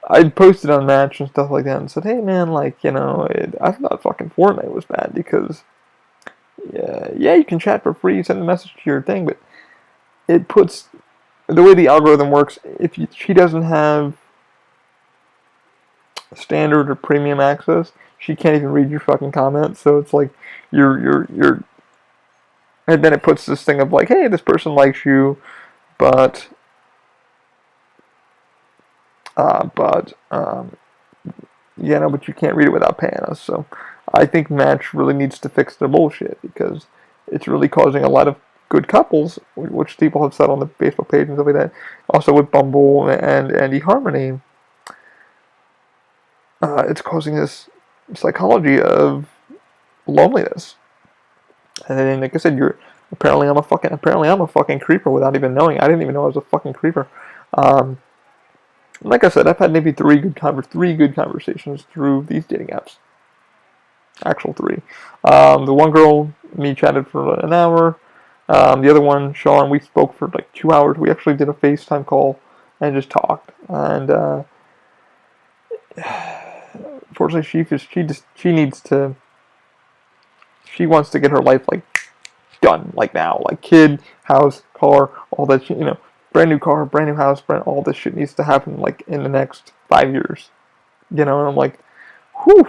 I posted on Match and stuff like that and said, hey man, like, you know, I thought fucking Fortnite was bad because, yeah, you can chat for free, send a message to your thing, but it puts, the way the algorithm works, if she doesn't have standard or premium access, she can't even read your fucking comments, so it's like, you're and then it puts this thing of like, hey, this person likes you, but you can't read it without paying us. So I think Match really needs to fix their bullshit because it's really causing a lot of good couples, which people have said on the Facebook page and stuff like that. Also with Bumble and eHarmony, it's causing this psychology of loneliness. And then, like I said, apparently I'm a fucking creeper without even knowing. I didn't even know I was a fucking creeper. Like I said, I've had maybe three good conversations through these dating apps. Actual 3. The one girl, me chatted for an hour. The other one, Sean, we spoke for like 2 hours. We actually did a FaceTime call and just talked. And unfortunately, she wants to get her life like done, like now, like kid, house, car, all that shit, you know. Brand new car, brand new house, all this shit needs to happen like in the next 5 years, you know. And I'm like, whew,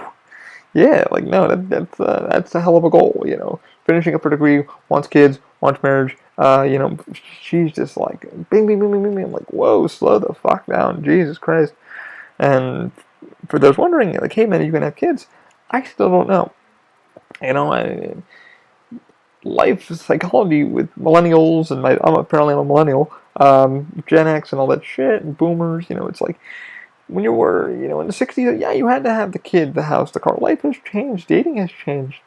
yeah, like no, that's a hell of a goal, you know. Finishing up her degree, wants kids, wants marriage, you know. She's just like bing, bing, bing, bing, bing, bing. I'm like, whoa, slow the fuck down, Jesus Christ. And for those wondering, like, hey man, are you gonna have kids? I still don't know, you know. Life psychology with millennials and apparently I'm a millennial, Gen X and all that shit and boomers, you know, it's like when you were, you know, in the 60s, yeah, you had to have the kid, the house, the car. Life has changed. Dating has changed.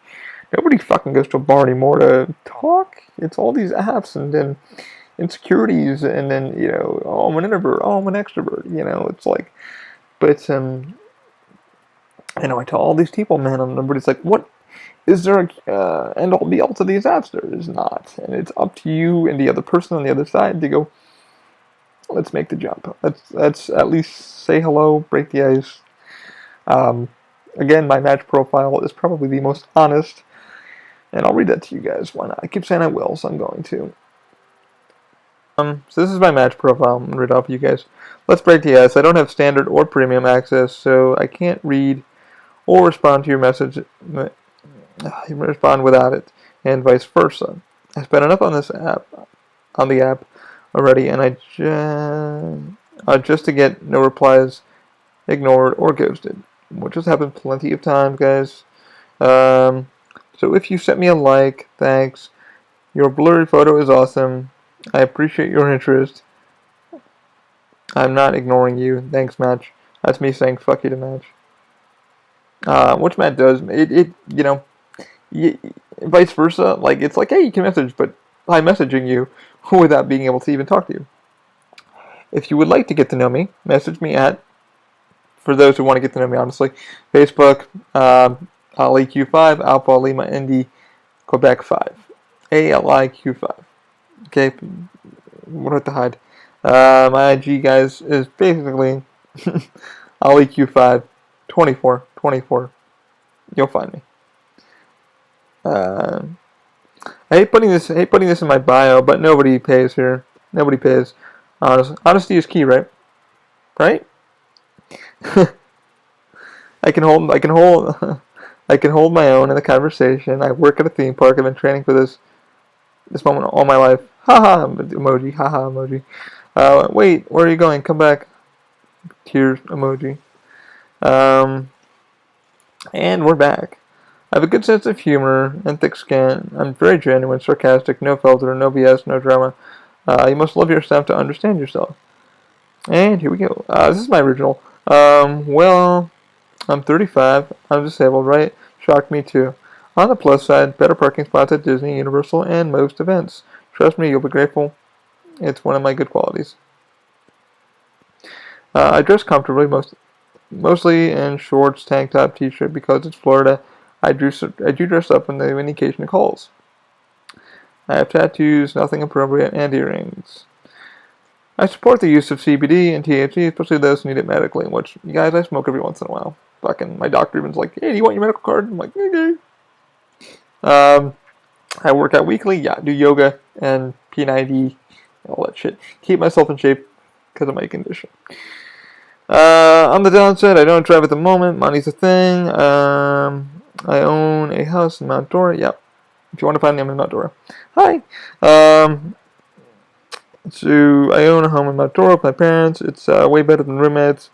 Nobody fucking goes to a bar anymore to talk. It's all these apps and then insecurities and then, you know, oh, I'm an introvert, oh, I'm an extrovert, you know, it's like, but, you know, I tell all these people, man, everybody's like, what? Is there a end all be all to these apps? There is not. And it's up to you and the other person on the other side to go, let's make the jump. Let's at least say hello, break the ice. Again, my Match profile is probably the most honest. And I'll read that to you guys. Why not? I keep saying I will, so I'm going to. So this is my Match profile. I'm going to read it off for you guys. Let's break the ice. I don't have standard or premium access, so I can't read or respond to your message. You respond without it, and vice versa. I spent enough on the app already, and just to get no replies, ignored or ghosted, which has happened plenty of times, guys. So if you sent me a like, thanks. Your blurry photo is awesome. I appreciate your interest. I'm not ignoring you. Thanks, Match. That's me saying fuck you to Match. Which Matt does. Y- Vice versa. Like, it's like, hey, you can message, but I'm messaging you without being able to even talk to you. If you would like to get to know me, message me at, for those who want to get to know me honestly, Facebook, AliQ5, Alpha Lima Indy, Quebec 5. ALIQ5. Okay, what have to hide? My IG, guys, is basically AliQ5 24. You'll find me. Uh, I hate putting this in my bio, but nobody pays here. Nobody pays. Honesty is key, right? Right? I can hold I can hold my own in the conversation. I work at a theme park. I've been training for this moment all my life. Haha emoji. Haha emoji. Wait, where are you going? Come back. Tears emoji. Um, and we're back. I have a good sense of humor and thick skin. I'm very genuine, sarcastic, no filter, no BS, no drama. You must love yourself to understand yourself. And here we go. This is my original. Well, I'm 35. I'm disabled, right? Shocked me too. On the plus side, better parking spots at Disney, Universal, and most events. Trust me, you'll be grateful. It's one of my good qualities. I dress comfortably, mostly in shorts, tank top, t-shirt because it's Florida. I do dress up when the occasion calls. I have tattoos, nothing appropriate, and earrings. I support the use of CBD and THC, especially those who need it medically, which, you guys, I smoke every once in a while. Fucking, my doctor even's like, hey, do you want your medical card? I'm like, okay. I work out weekly, yeah, do yoga and P90, all that shit. Keep myself in shape because of my condition. On the downside, I don't drive at the moment. Money's a thing. I own a house in Mount Dora. Yep. If you want to find me, I'm in Mount Dora. Hi. So I own a home in Mount Dora with my parents. It's way better than roommates.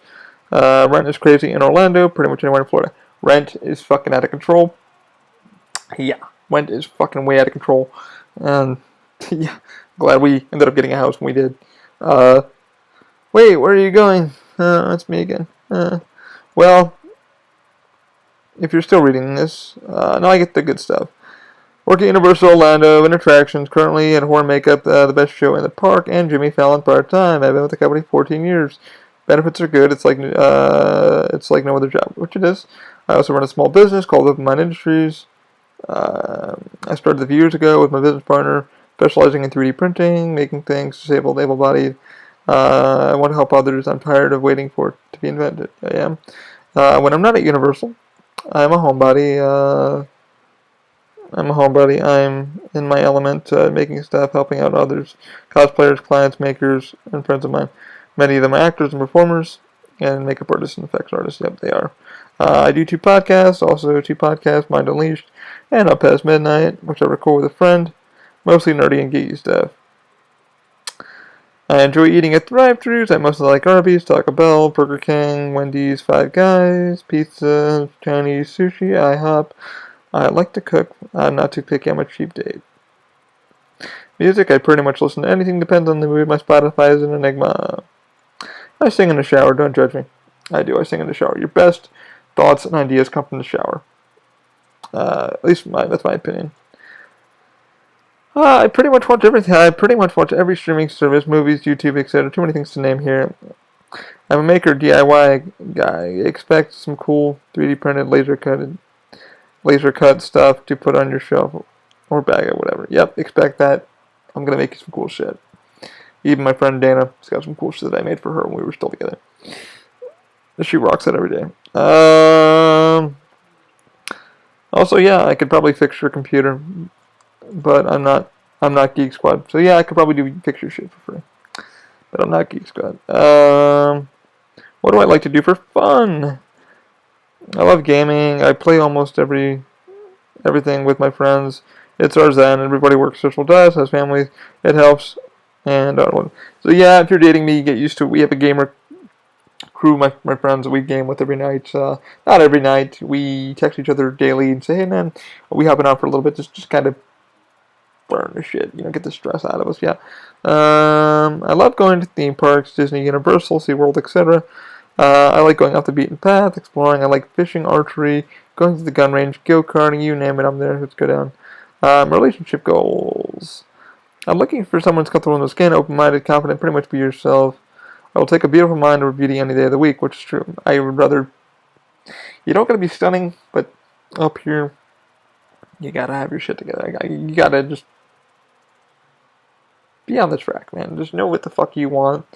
Rent is crazy in Orlando. Pretty much anywhere in Florida. Rent is fucking out of control. Yeah. Rent is fucking way out of control. And yeah, glad we ended up getting a house when we did. Wait, where are you going? That's me again. Well, if you're still reading this, now I get the good stuff. Work at Universal Orlando in attractions, currently at Horror Makeup, the best show in the park, and Jimmy Fallon part-time. I've been with the company 14 years. Benefits are good. It's like no other job, which it is. I also run a small business called Open Mind Industries. I started a few years ago with my business partner, specializing in 3D printing, making things disabled, able-bodied. I want to help others. I'm tired of waiting for it to be invented. I am. When I'm not at Universal, I'm a homebody. I'm in my element, making stuff, helping out others, cosplayers, clients, makers, and friends of mine. Many of them are actors and performers, and makeup artists and effects artists. Yep, they are. I do 2 podcasts, also 2 podcasts, Mind Unleashed, and Up Past Midnight, which I record with a friend. Mostly nerdy and geeky stuff. I enjoy eating at drive-thrus. I mostly like Arby's, Taco Bell, Burger King, Wendy's, Five Guys, pizza, Chinese, sushi, IHOP. I like to cook. I'm not too picky. I'm a cheap date. Music, I pretty much listen to anything. Depends on the mood. My Spotify is an enigma. I sing in the shower. Don't judge me. I do. I sing in the shower. Your best thoughts and ideas come from the shower. At least that's my opinion. I pretty much watch everything. I pretty much watch every streaming service, movies, YouTube, etc. Too many things to name here. I'm a maker, DIY guy. Expect some cool 3D printed, laser cut stuff to put on your shelf or bag or whatever. Yep, expect that. I'm gonna make you some cool shit. Even my friend Dana's got some cool shit that I made for her when we were still together. She rocks it every day. Also, yeah, I could probably fix your computer, but I'm not Geek Squad. So yeah, I could probably fix your shit for free, but I'm not Geek Squad. What do I like to do for fun? I love gaming. I play almost everything with my friends. It's our zen. Everybody works social does, has families. It helps. And so yeah, if you're dating me, you get used to it. We have a gamer crew, my friends that we game with every night. Not every night. We text each other daily and say, hey man, are we hopping out for a little bit? Just kind of burn the shit, get the stress out of us. Yeah. I love going to theme parks, Disney, Universal, SeaWorld, etc. I like going off the beaten path, exploring. I like fishing, archery, going to the gun range, go-karting, you name it, I'm there. Let's go down. Relationship goals. I'm looking for someone who's comfortable in their skin, open-minded, confident, pretty much be yourself. I will take a beautiful mind over beauty any day of the week, which is true. I would rather... You don't gotta be stunning, but up here, you gotta have your shit together. You gotta just be on the track, man. Just know what the fuck you want.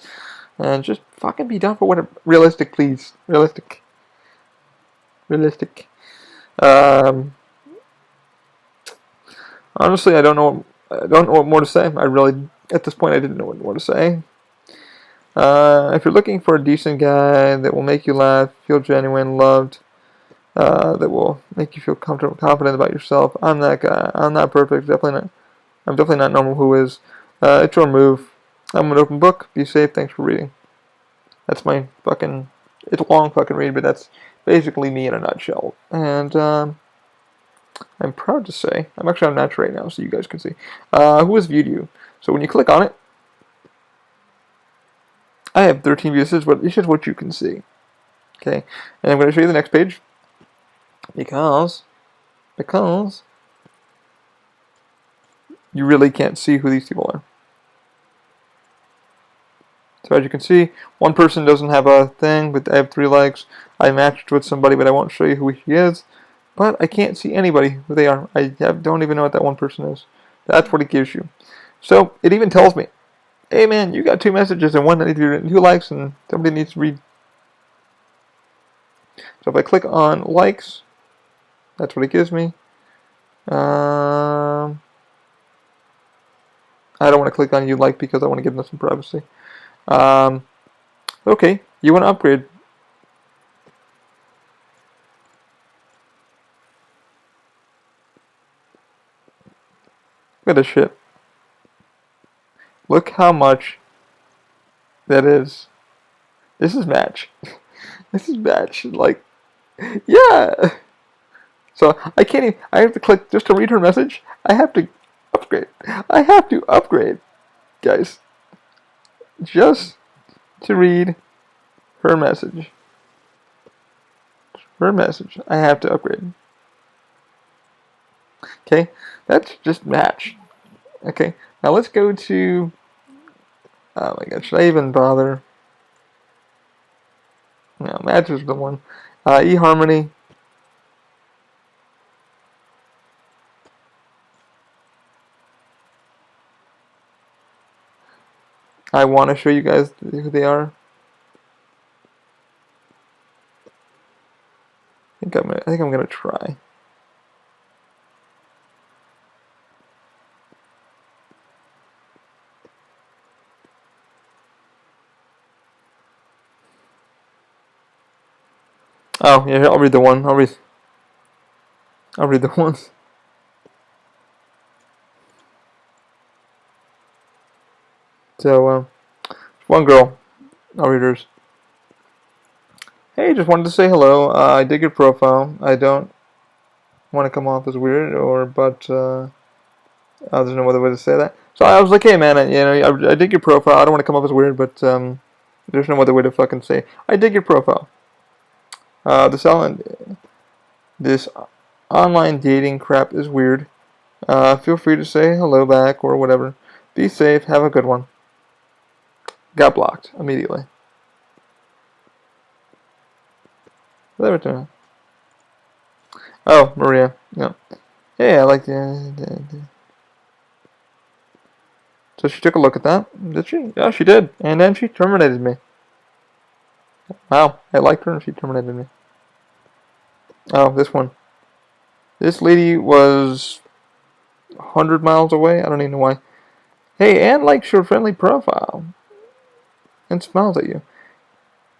And just fucking be down for what... Realistic, please. Realistic. Honestly, I don't know what more to say. I really, at this point, I didn't know what more to say. If you're looking for a decent guy that will make you laugh, feel genuine, loved, that will make you feel comfortable, confident about yourself, I'm that guy. I'm not perfect. I'm definitely not normal. Who is? It's your move. I'm an open book. Be safe. Thanks for reading. That's my fucking... It's a long fucking read, but that's basically me in a nutshell. And I'm proud to say, I'm actually on Match right now, so you guys can see. Who has viewed you? So when you click on it, I have 13 views. This is what you can see. Okay, and I'm going to show you the next page because you really can't see who these people are. So as you can see, one person doesn't have a thing, but I have 3 likes. I matched with somebody, but I won't show you who he is. But I can't see anybody who they are. I don't even know what that one person is. That's what it gives you. So it even tells me, hey man, you got 2 messages and one that needs to be written, 2 likes, and somebody needs to read. So if I click on likes, that's what it gives me. I don't want to click on you like because I want to give them some privacy. Okay, you want to upgrade. Look at this shit. Look how much that is. This is Match. This is Match. Like, yeah. So I can't even, I have to click just to read her message. I have to upgrade. I have to upgrade, guys. Just to read her message. Her message. I have to upgrade. Okay, that's just Match. Okay, now let's go to... Oh my god, should I even bother? No, Match is the one. eHarmony. I want to show you guys who they are. I think I'm gonna try. Oh yeah, I'll read the one. I'll read the ones. So one girl. I'll read hers. Hey, just wanted to say hello. I dig your profile. I don't want to come off as weird, but there's no other way to say that. So I was like, hey man, I dig your profile. I don't want to come off as weird, but there's no other way to fucking say I dig your profile. This online dating crap is weird. Feel free to say hello back or whatever. Be safe. Have a good one. Got blocked immediately. Oh, Maria. No. Hey, I like the... So she took a look at that. Did she? Yeah, she did. And then she terminated me. Wow, I liked her and she terminated me. Oh, this one. This lady was 100 miles away. I don't even know why. Hey, Anne likes your friendly profile. And smiles at you.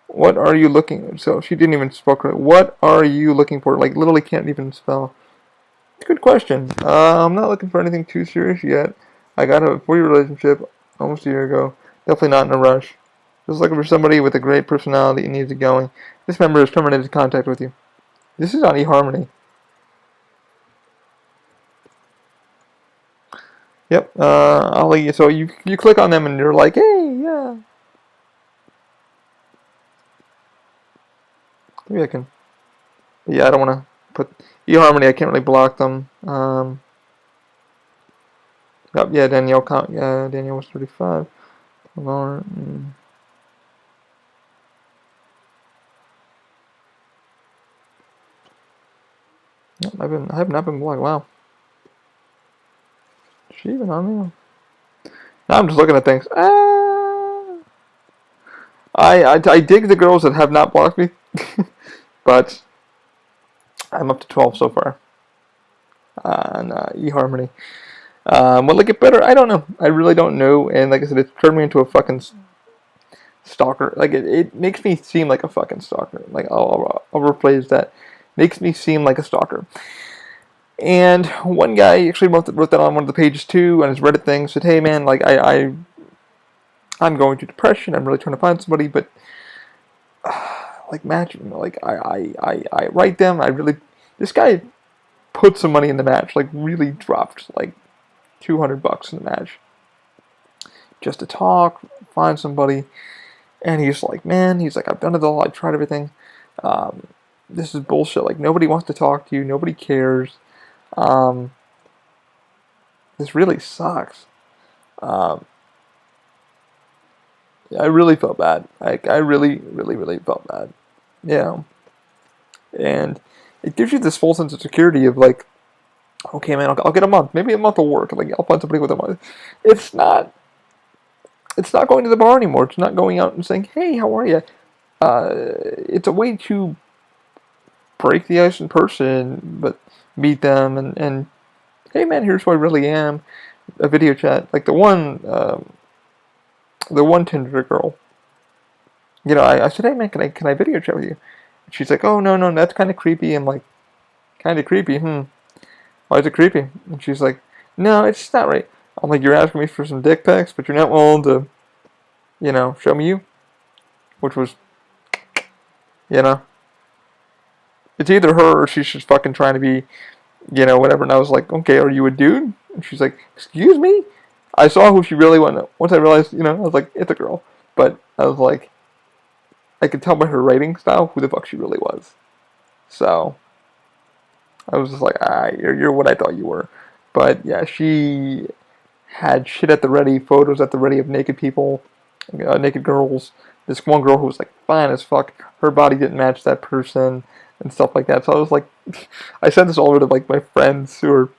What are you looking... So she didn't even spell correct. What are you looking for? Like, literally can't even spell. Good question. I'm not looking for anything too serious yet. I got a 4-year relationship almost a year ago. Definitely not in a rush. Just looking for somebody with a great personality and needs it going. This member has terminated contact with you. This is on eHarmony. Yep. I'll let you. So you click on them and you're like, hey, yeah. Maybe I can. Yeah, I don't want to put eHarmony. I can't really block them. Yep, yeah, Danielle. Yeah, Danielle was 35. Lauren. Yep, I have not been blocked. Wow. Is she even on me? Now I'm just looking at things. I dig the girls that have not blocked me, but I'm up to 12 so far on eHarmony. Will it get better? I don't know. I really don't know. And like I said, it's turned me into a fucking stalker. Like it makes me seem like a fucking stalker. Like I'll rephrase that. Makes me seem like a stalker. And one guy actually wrote that on one of the pages too, on his Reddit thing. Said, "Hey man, like I'm going through depression. I'm really trying to find somebody, but like matching, like I write them. I really this guy put some money in the match. Like really dropped like $200 in the match just to talk, find somebody." And he's like, man, he's like, I've done it all. I've tried everything. This is bullshit. Like, nobody wants to talk to you. Nobody cares. This really sucks. I really felt bad. Like, I really, really, really felt bad. Yeah. And it gives you this full sense of security of, like, okay, man, I'll get a month. Maybe a month will work. Like, I'll find somebody with a month. It's not going to the bar anymore. It's not going out and saying, hey, how are you? It's a way to break the ice in person, but meet them and hey man, here's who I really am. A video chat, like the one Tinder girl. You know, I said, hey man, can I video chat with you? And she's like, oh no, that's kind of creepy. I'm like, kind of creepy? Why is it creepy? And she's like, no, it's not right. I'm like, you're asking me for some dick pics, but you're not willing to, you know, show me you, which was, you know, it's either her or she's just fucking trying to be, you know, whatever. And I was like, okay, are you a dude? And she's like, excuse me? I saw who she really was. Once I realized, you know, I was like, it's a girl. But I was like, I could tell by her writing style who the fuck she really was. So I was just like, you're what I thought you were. But yeah, she had shit at the ready, photos at the ready of naked people, naked girls. This one girl who was like fine as fuck, her body didn't match that person and stuff like that. So I was like, I sent this over to like my friends who are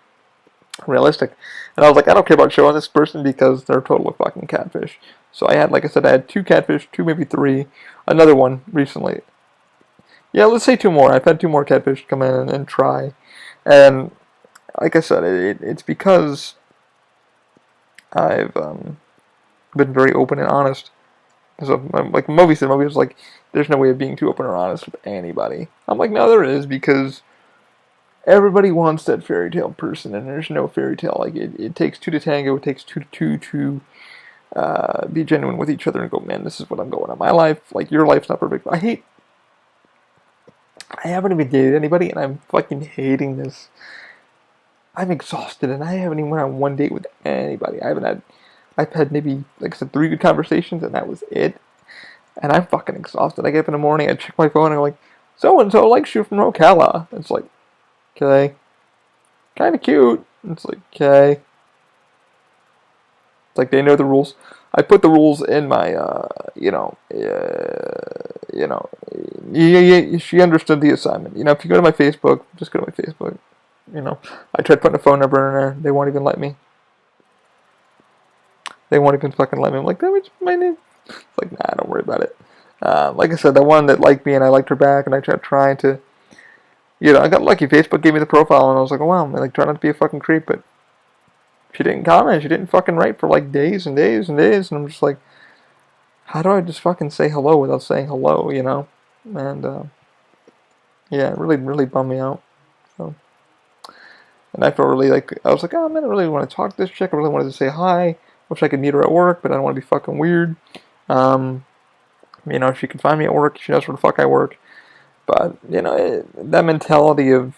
realistic, and I was like, I don't care about showing this person because they're totally fucking catfish. So I had, like I said, I had 2 catfish, 2 maybe 3, another one recently. Yeah, let's say 2 more. I've had 2 more catfish come in and try, and like I said, it's because I've been very open and honest. So, like Moby said, Moby was like, there's no way of being too open or honest with anybody. I'm like, no, there is, because everybody wants that fairy tale person, and there's no fairy tale. Like, it takes 2 to tango, it takes 2 to be genuine with each other and go, man, this is what I'm going on. My life, like, your life's not perfect. I haven't even dated anybody, and I'm fucking hating this. I'm exhausted, and I haven't even went on one date with anybody. I've had maybe, like I said, 3 good conversations, and that was it. And I'm fucking exhausted. I get up in the morning, I check my phone, and I'm like, so-and-so likes you from Ocala. It's like, okay. Kind of cute. It's like, okay. It's like they know the rules. I put the rules in my, she understood the assignment. You know, if you go to my Facebook, just go to my Facebook. You know, I tried putting a phone number in there. They won't even let me. They won't even fucking let me. I'm like, that's my name. It's like, nah, don't worry about it. Like I said, the one that liked me and I liked her back, and I tried trying to, you know, I got lucky. Facebook gave me the profile, and I was like, oh wow, I'm like trying not to be a fucking creep, but she didn't comment. She didn't fucking write for like days and days and days, and I'm just like, how do I just fucking say hello without saying hello, you know? And yeah, it really, really bummed me out. So, and I felt really like, I was like, oh man, I really want to talk to this chick. I really wanted to say hi. Wish I could meet her at work, but I don't want to be fucking weird. You know, if she can find me at work, she knows where the fuck I work. But, you know, that mentality of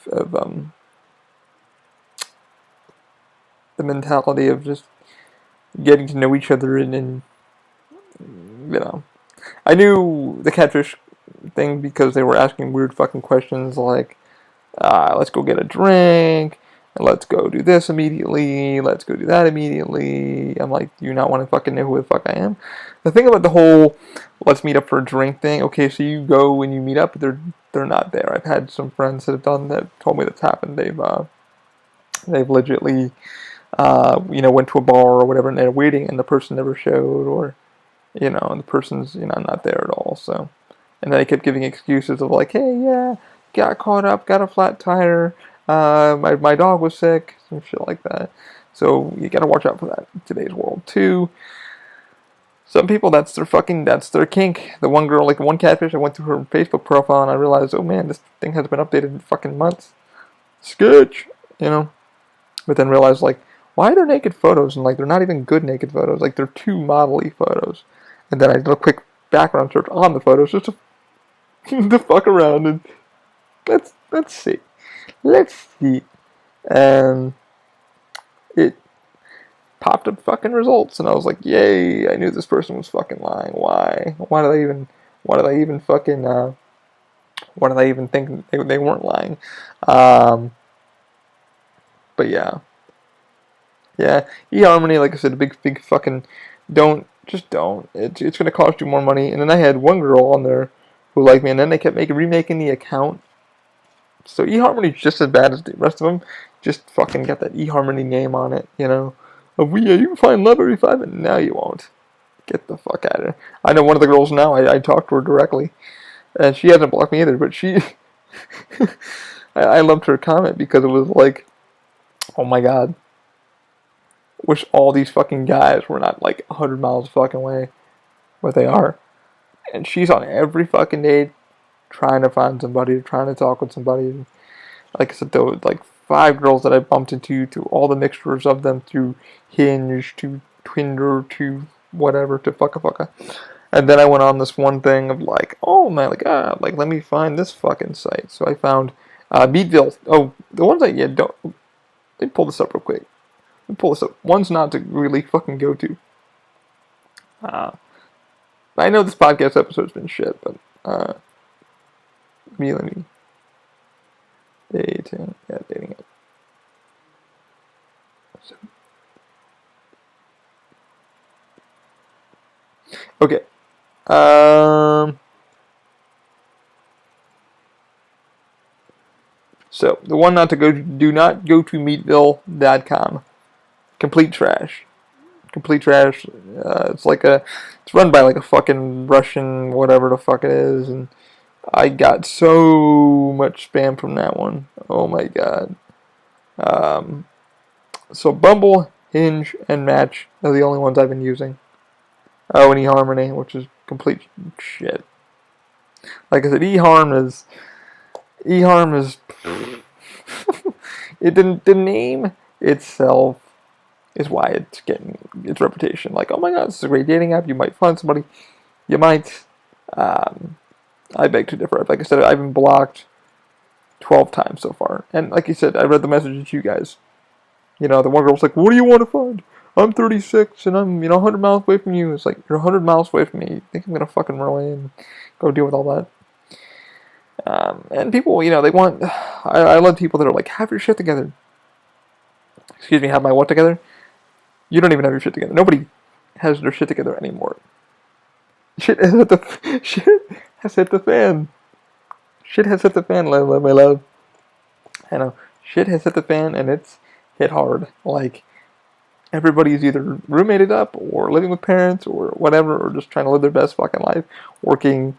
the mentality of just getting to know each other and you know. I knew the catfish thing because they were asking weird fucking questions like, let's go get a drink, and let's go do this immediately, let's go do that immediately. I'm like, do you not want to fucking know who the fuck I am? The thing about the whole let's meet up for a drink thing, okay, so you go and you meet up, they're not there. I've had some friends that have done that, told me that's happened. They've legitly, went to a bar or whatever, and they're waiting, and the person never showed, or and the person's not there at all. So, and then they kept giving excuses of like, hey, yeah, got caught up, got a flat tire, my dog was sick, some shit like that. So you gotta watch out for that in today's world too. Some people, that's their kink. The one girl, like the one catfish, I went through her Facebook profile and I realized, oh man, this thing has been updated in fucking months. Sketch, But then realized, like, why are there naked photos? And, like, they're not even good naked photos. Like, they're too model-y photos. And then I did a quick background search on the photos just to, to fuck around. And let's see. Let's see. And it popped up fucking results. And I was like, yay, I knew this person was fucking lying. Why? Why did I even think they weren't lying? But yeah. Yeah, eHarmony, like I said, a big fucking don't. It's gonna cost you more money. And then I had one girl on there who liked me, and then they kept remaking the account. So eHarmony's just as bad as the rest of them. Just fucking got that eHarmony name on it, you can find love every 5 minutes. No, you won't. Get the fuck out of here. I know one of the girls now. I talked to her directly, and she hasn't blocked me either. But she, I loved her comment because it was like, oh my god. Wish all these fucking guys were not like 100 miles fucking away, but they are. And she's on every fucking date, trying to find somebody, trying to talk with somebody. Like I said, there were like 5 girls that I bumped into, to all the mixtures of them, through Hinge, to Tinder, to whatever, to fucka. And then I went on this one thing of like, oh my god, like let me find this fucking site. So I found Meetville. Oh, the ones that don't. Let me pull this up real quick. One's not to really fucking go to. I know this podcast episode's been shit, but let me dating it. Okay. So the one not to go to, do not go to Meetville.com. Complete trash. It's run by like a fucking Russian, whatever the fuck it is, and I got so much spam from that one. Oh my god. So Bumble, Hinge, and Match are the only ones I've been using. Oh, and eHarmony, which is complete shit. Like I said, eHarm is the name itself is why it's getting its reputation. Like, oh my god, this is a great dating app. You might find somebody. You might. I beg to differ. Like I said, I've been blocked 12 times so far. And like you said, I read the message to you guys. The one girl's like, what do you want to find? I'm 36 and I'm, 100 miles away from you. It's like, you're 100 miles away from me. You think I'm going to fucking run away and go deal with all that? And people, they want. I love people that are like, have your shit together. Excuse me, have my what together? You don't even have your shit together. Nobody has their shit together anymore. Shit has hit the fan. Shit has hit the fan, my love. I know. Shit has hit the fan, and it's hit hard. Like, everybody's either roommated up, or living with parents, or whatever, or just trying to live their best fucking life, working,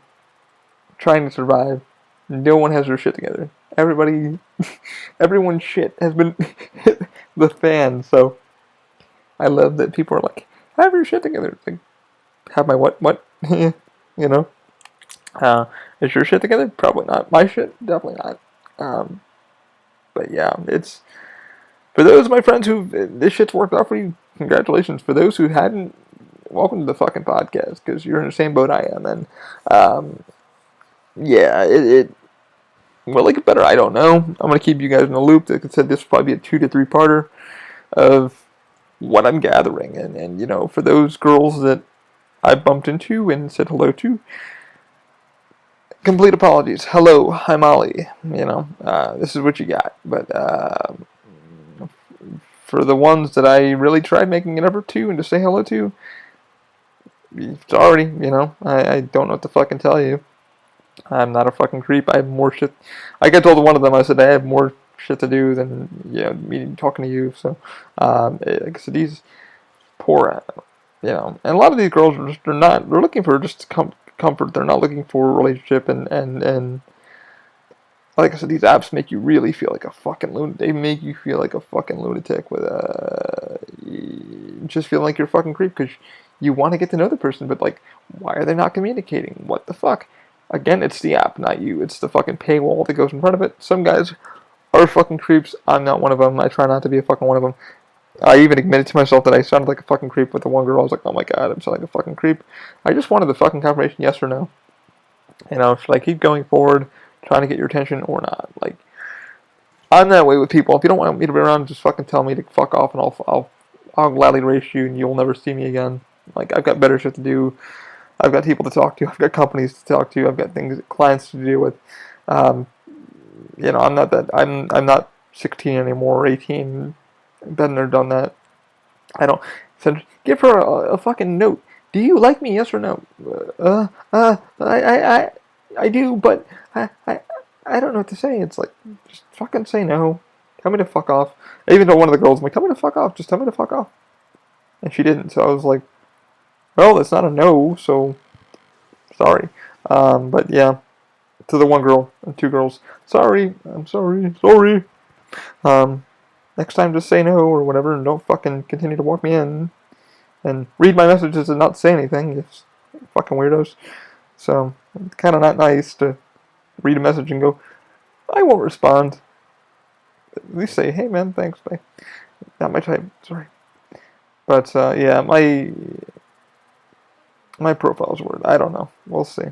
trying to survive. No one has their shit together. Everyone's shit has been hit the fan, so I love that people are like, have your shit together. It's like, have my what? Is your shit together? Probably not. My shit? Definitely not. But yeah, it's, for those of my friends who this shit's worked out for you, congratulations. For those who hadn't, welcome to the fucking podcast, because you're in the same boat I am. And, yeah, will it get better? I don't know. I'm going to keep you guys in the loop. Like I said, this will probably be a 2 to 3 parter of what I'm gathering. And for those girls that I bumped into and said hello to, complete apologies. Hello, I'm Ollie. This is what you got. But for the ones that I really tried making an effort to and to say hello to, sorry, I don't know what to fucking tell you. I'm not a fucking creep. I have more shit. Like I told one of them, I said I have more shit to do than me talking to you. So, like I said, these poor, and a lot of these girls are they're looking for just comfort. They're not looking for a relationship, and like I said, these apps make you really feel like a fucking lunatic. They make you feel like a fucking lunatic with just feeling like you're a fucking creep because you want to get to know the person, but like, why are they not communicating? What the fuck? Again, it's the app, not you. It's the fucking paywall that goes in front of it. Some guys are fucking creeps. I'm not one of them. I try not to be a fucking one of them. I even admitted to myself that I sounded like a fucking creep with the one girl. I was like, oh my god, I'm sounding like a fucking creep. I just wanted the fucking confirmation, yes or no. Should I keep going forward, trying to get your attention or not? Like, I'm that way with people. If you don't want me to be around, just fucking tell me to fuck off, and I'll gladly erase you, and you'll never see me again. Like, I've got better shit to do. I've got people to talk to. I've got companies to talk to. I've got clients to deal with. I'm not that. I'm not 16 anymore or 18. Been there, done that. I don't. So give her a fucking note. Do you like me? Yes or no? I do, but I don't know what to say. It's like, just fucking say no. Tell me to fuck off. I even told one of the girls, I'm like, tell me to fuck off. Just tell me to fuck off. And she didn't. So I was like, well, that's not a no, so sorry. But yeah, to the one girl and two girls, sorry, I'm sorry. Next time just say no or whatever, and don't fucking continue to walk me in and read my messages and not say anything. You fucking weirdos. So it's kind of not nice to read a message and go, I won't respond. At least say, hey man, thanks, bye. Not my type, sorry. But yeah, my profile's weird. I don't know. We'll see.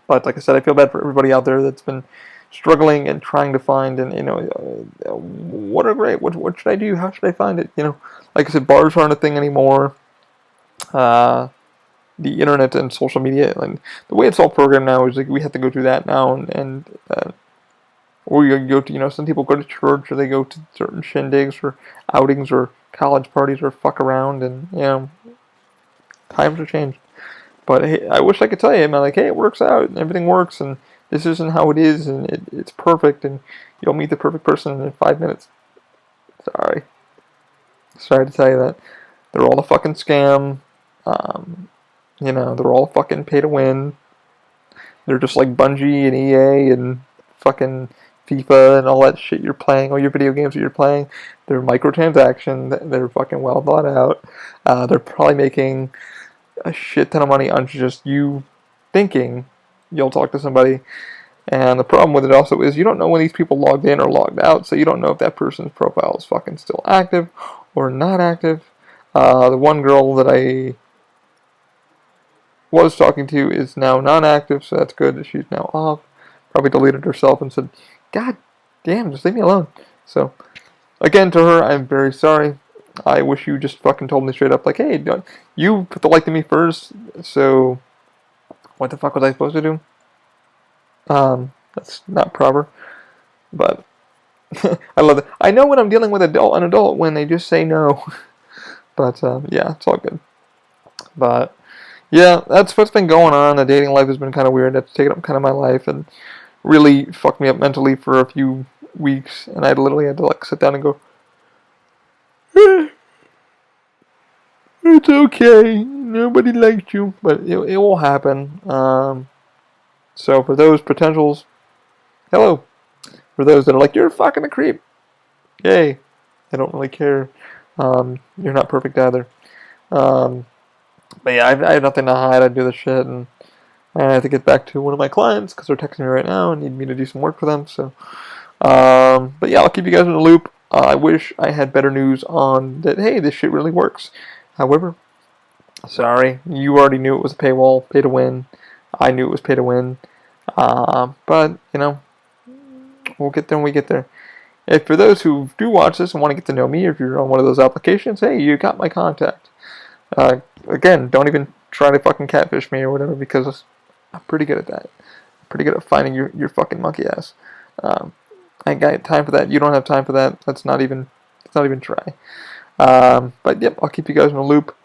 But like I said, I feel bad for everybody out there that's been struggling and trying to find, and what are great. What should I do? How should I find it? Like I said, bars aren't a thing anymore. The internet and social media and the way it's all programmed now is like we have to go through that now, or you go to some people go to church or they go to certain shindigs or outings or college parties or fuck around, and times are changed. But hey, I wish I could tell you, man, like, hey, it works out and everything works and this isn't how it is and it's perfect and you'll meet the perfect person in 5 minutes. Sorry to tell you that. They're all a fucking scam. They're all fucking pay to win. They're just like Bungie and EA and fucking FIFA and all that shit you're playing, all your video games that you're playing. They're microtransaction. They're fucking well thought out. They're probably making a shit ton of money on just you thinking you'll talk to somebody. And the problem with it also is you don't know when these people logged in or logged out, so you don't know if that person's profile is fucking still active or not active. The one girl that I was talking to is now non-active, so that's good that she's now off. Probably deleted herself and said, God damn, just leave me alone. So, again, to her, I'm very sorry. I wish you just fucking told me straight up, like, hey, you put the like to me first, so what the fuck was I supposed to do? That's not proper, but I love it. I know when I'm dealing with an adult when they just say no, but yeah, it's all good. But yeah, that's what's been going on. The dating life has been kind of weird. It's taken up kind of my life and really fucked me up mentally for a few weeks, and I literally had to like sit down and go, it's okay, nobody likes you, but it will happen. So for those potentials, hello. For those that are like, you're fucking a creep, yay. I don't really care. You're not perfect either. But yeah, I have nothing to hide. I do this shit, and I have to get back to one of my clients because they're texting me right now and need me to do some work for them. So, but yeah, I'll keep you guys in the loop. I wish I had better news on that. Hey, this shit really works. However, sorry, you already knew it was a paywall, pay to win. I knew it was pay to win. But we'll get there when we get there. If for those who do watch this and want to get to know me, if you're on one of those applications, hey, you got my contact. Again, don't even try to fucking catfish me or whatever, because I'm pretty good at that. Pretty good at finding your fucking monkey ass. I ain't got time for that. You don't have time for that. Let's not even try. But yep, I'll keep you guys in the loop.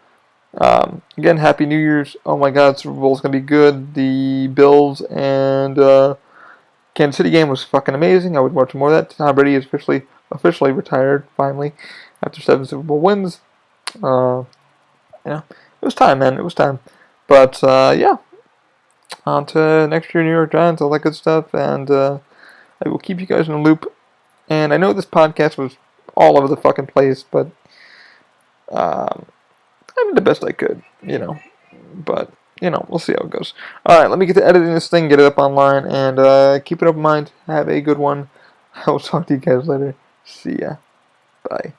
Again, Happy New Year's. Oh my God, Super Bowl's gonna be good. The Bills and Kansas City game was fucking amazing. I would watch more of that. Tom Brady is officially retired finally after 7 Super Bowl wins. It was time, man. It was time. But yeah, on to next year, New York Giants, all that good stuff, and I will keep you guys in the loop. And I know this podcast was all over the fucking place, but I did the best I could, But we'll see how it goes. All right, let me get to editing this thing, get it up online, and keep an open mind. Have a good one. I will talk to you guys later. See ya. Bye.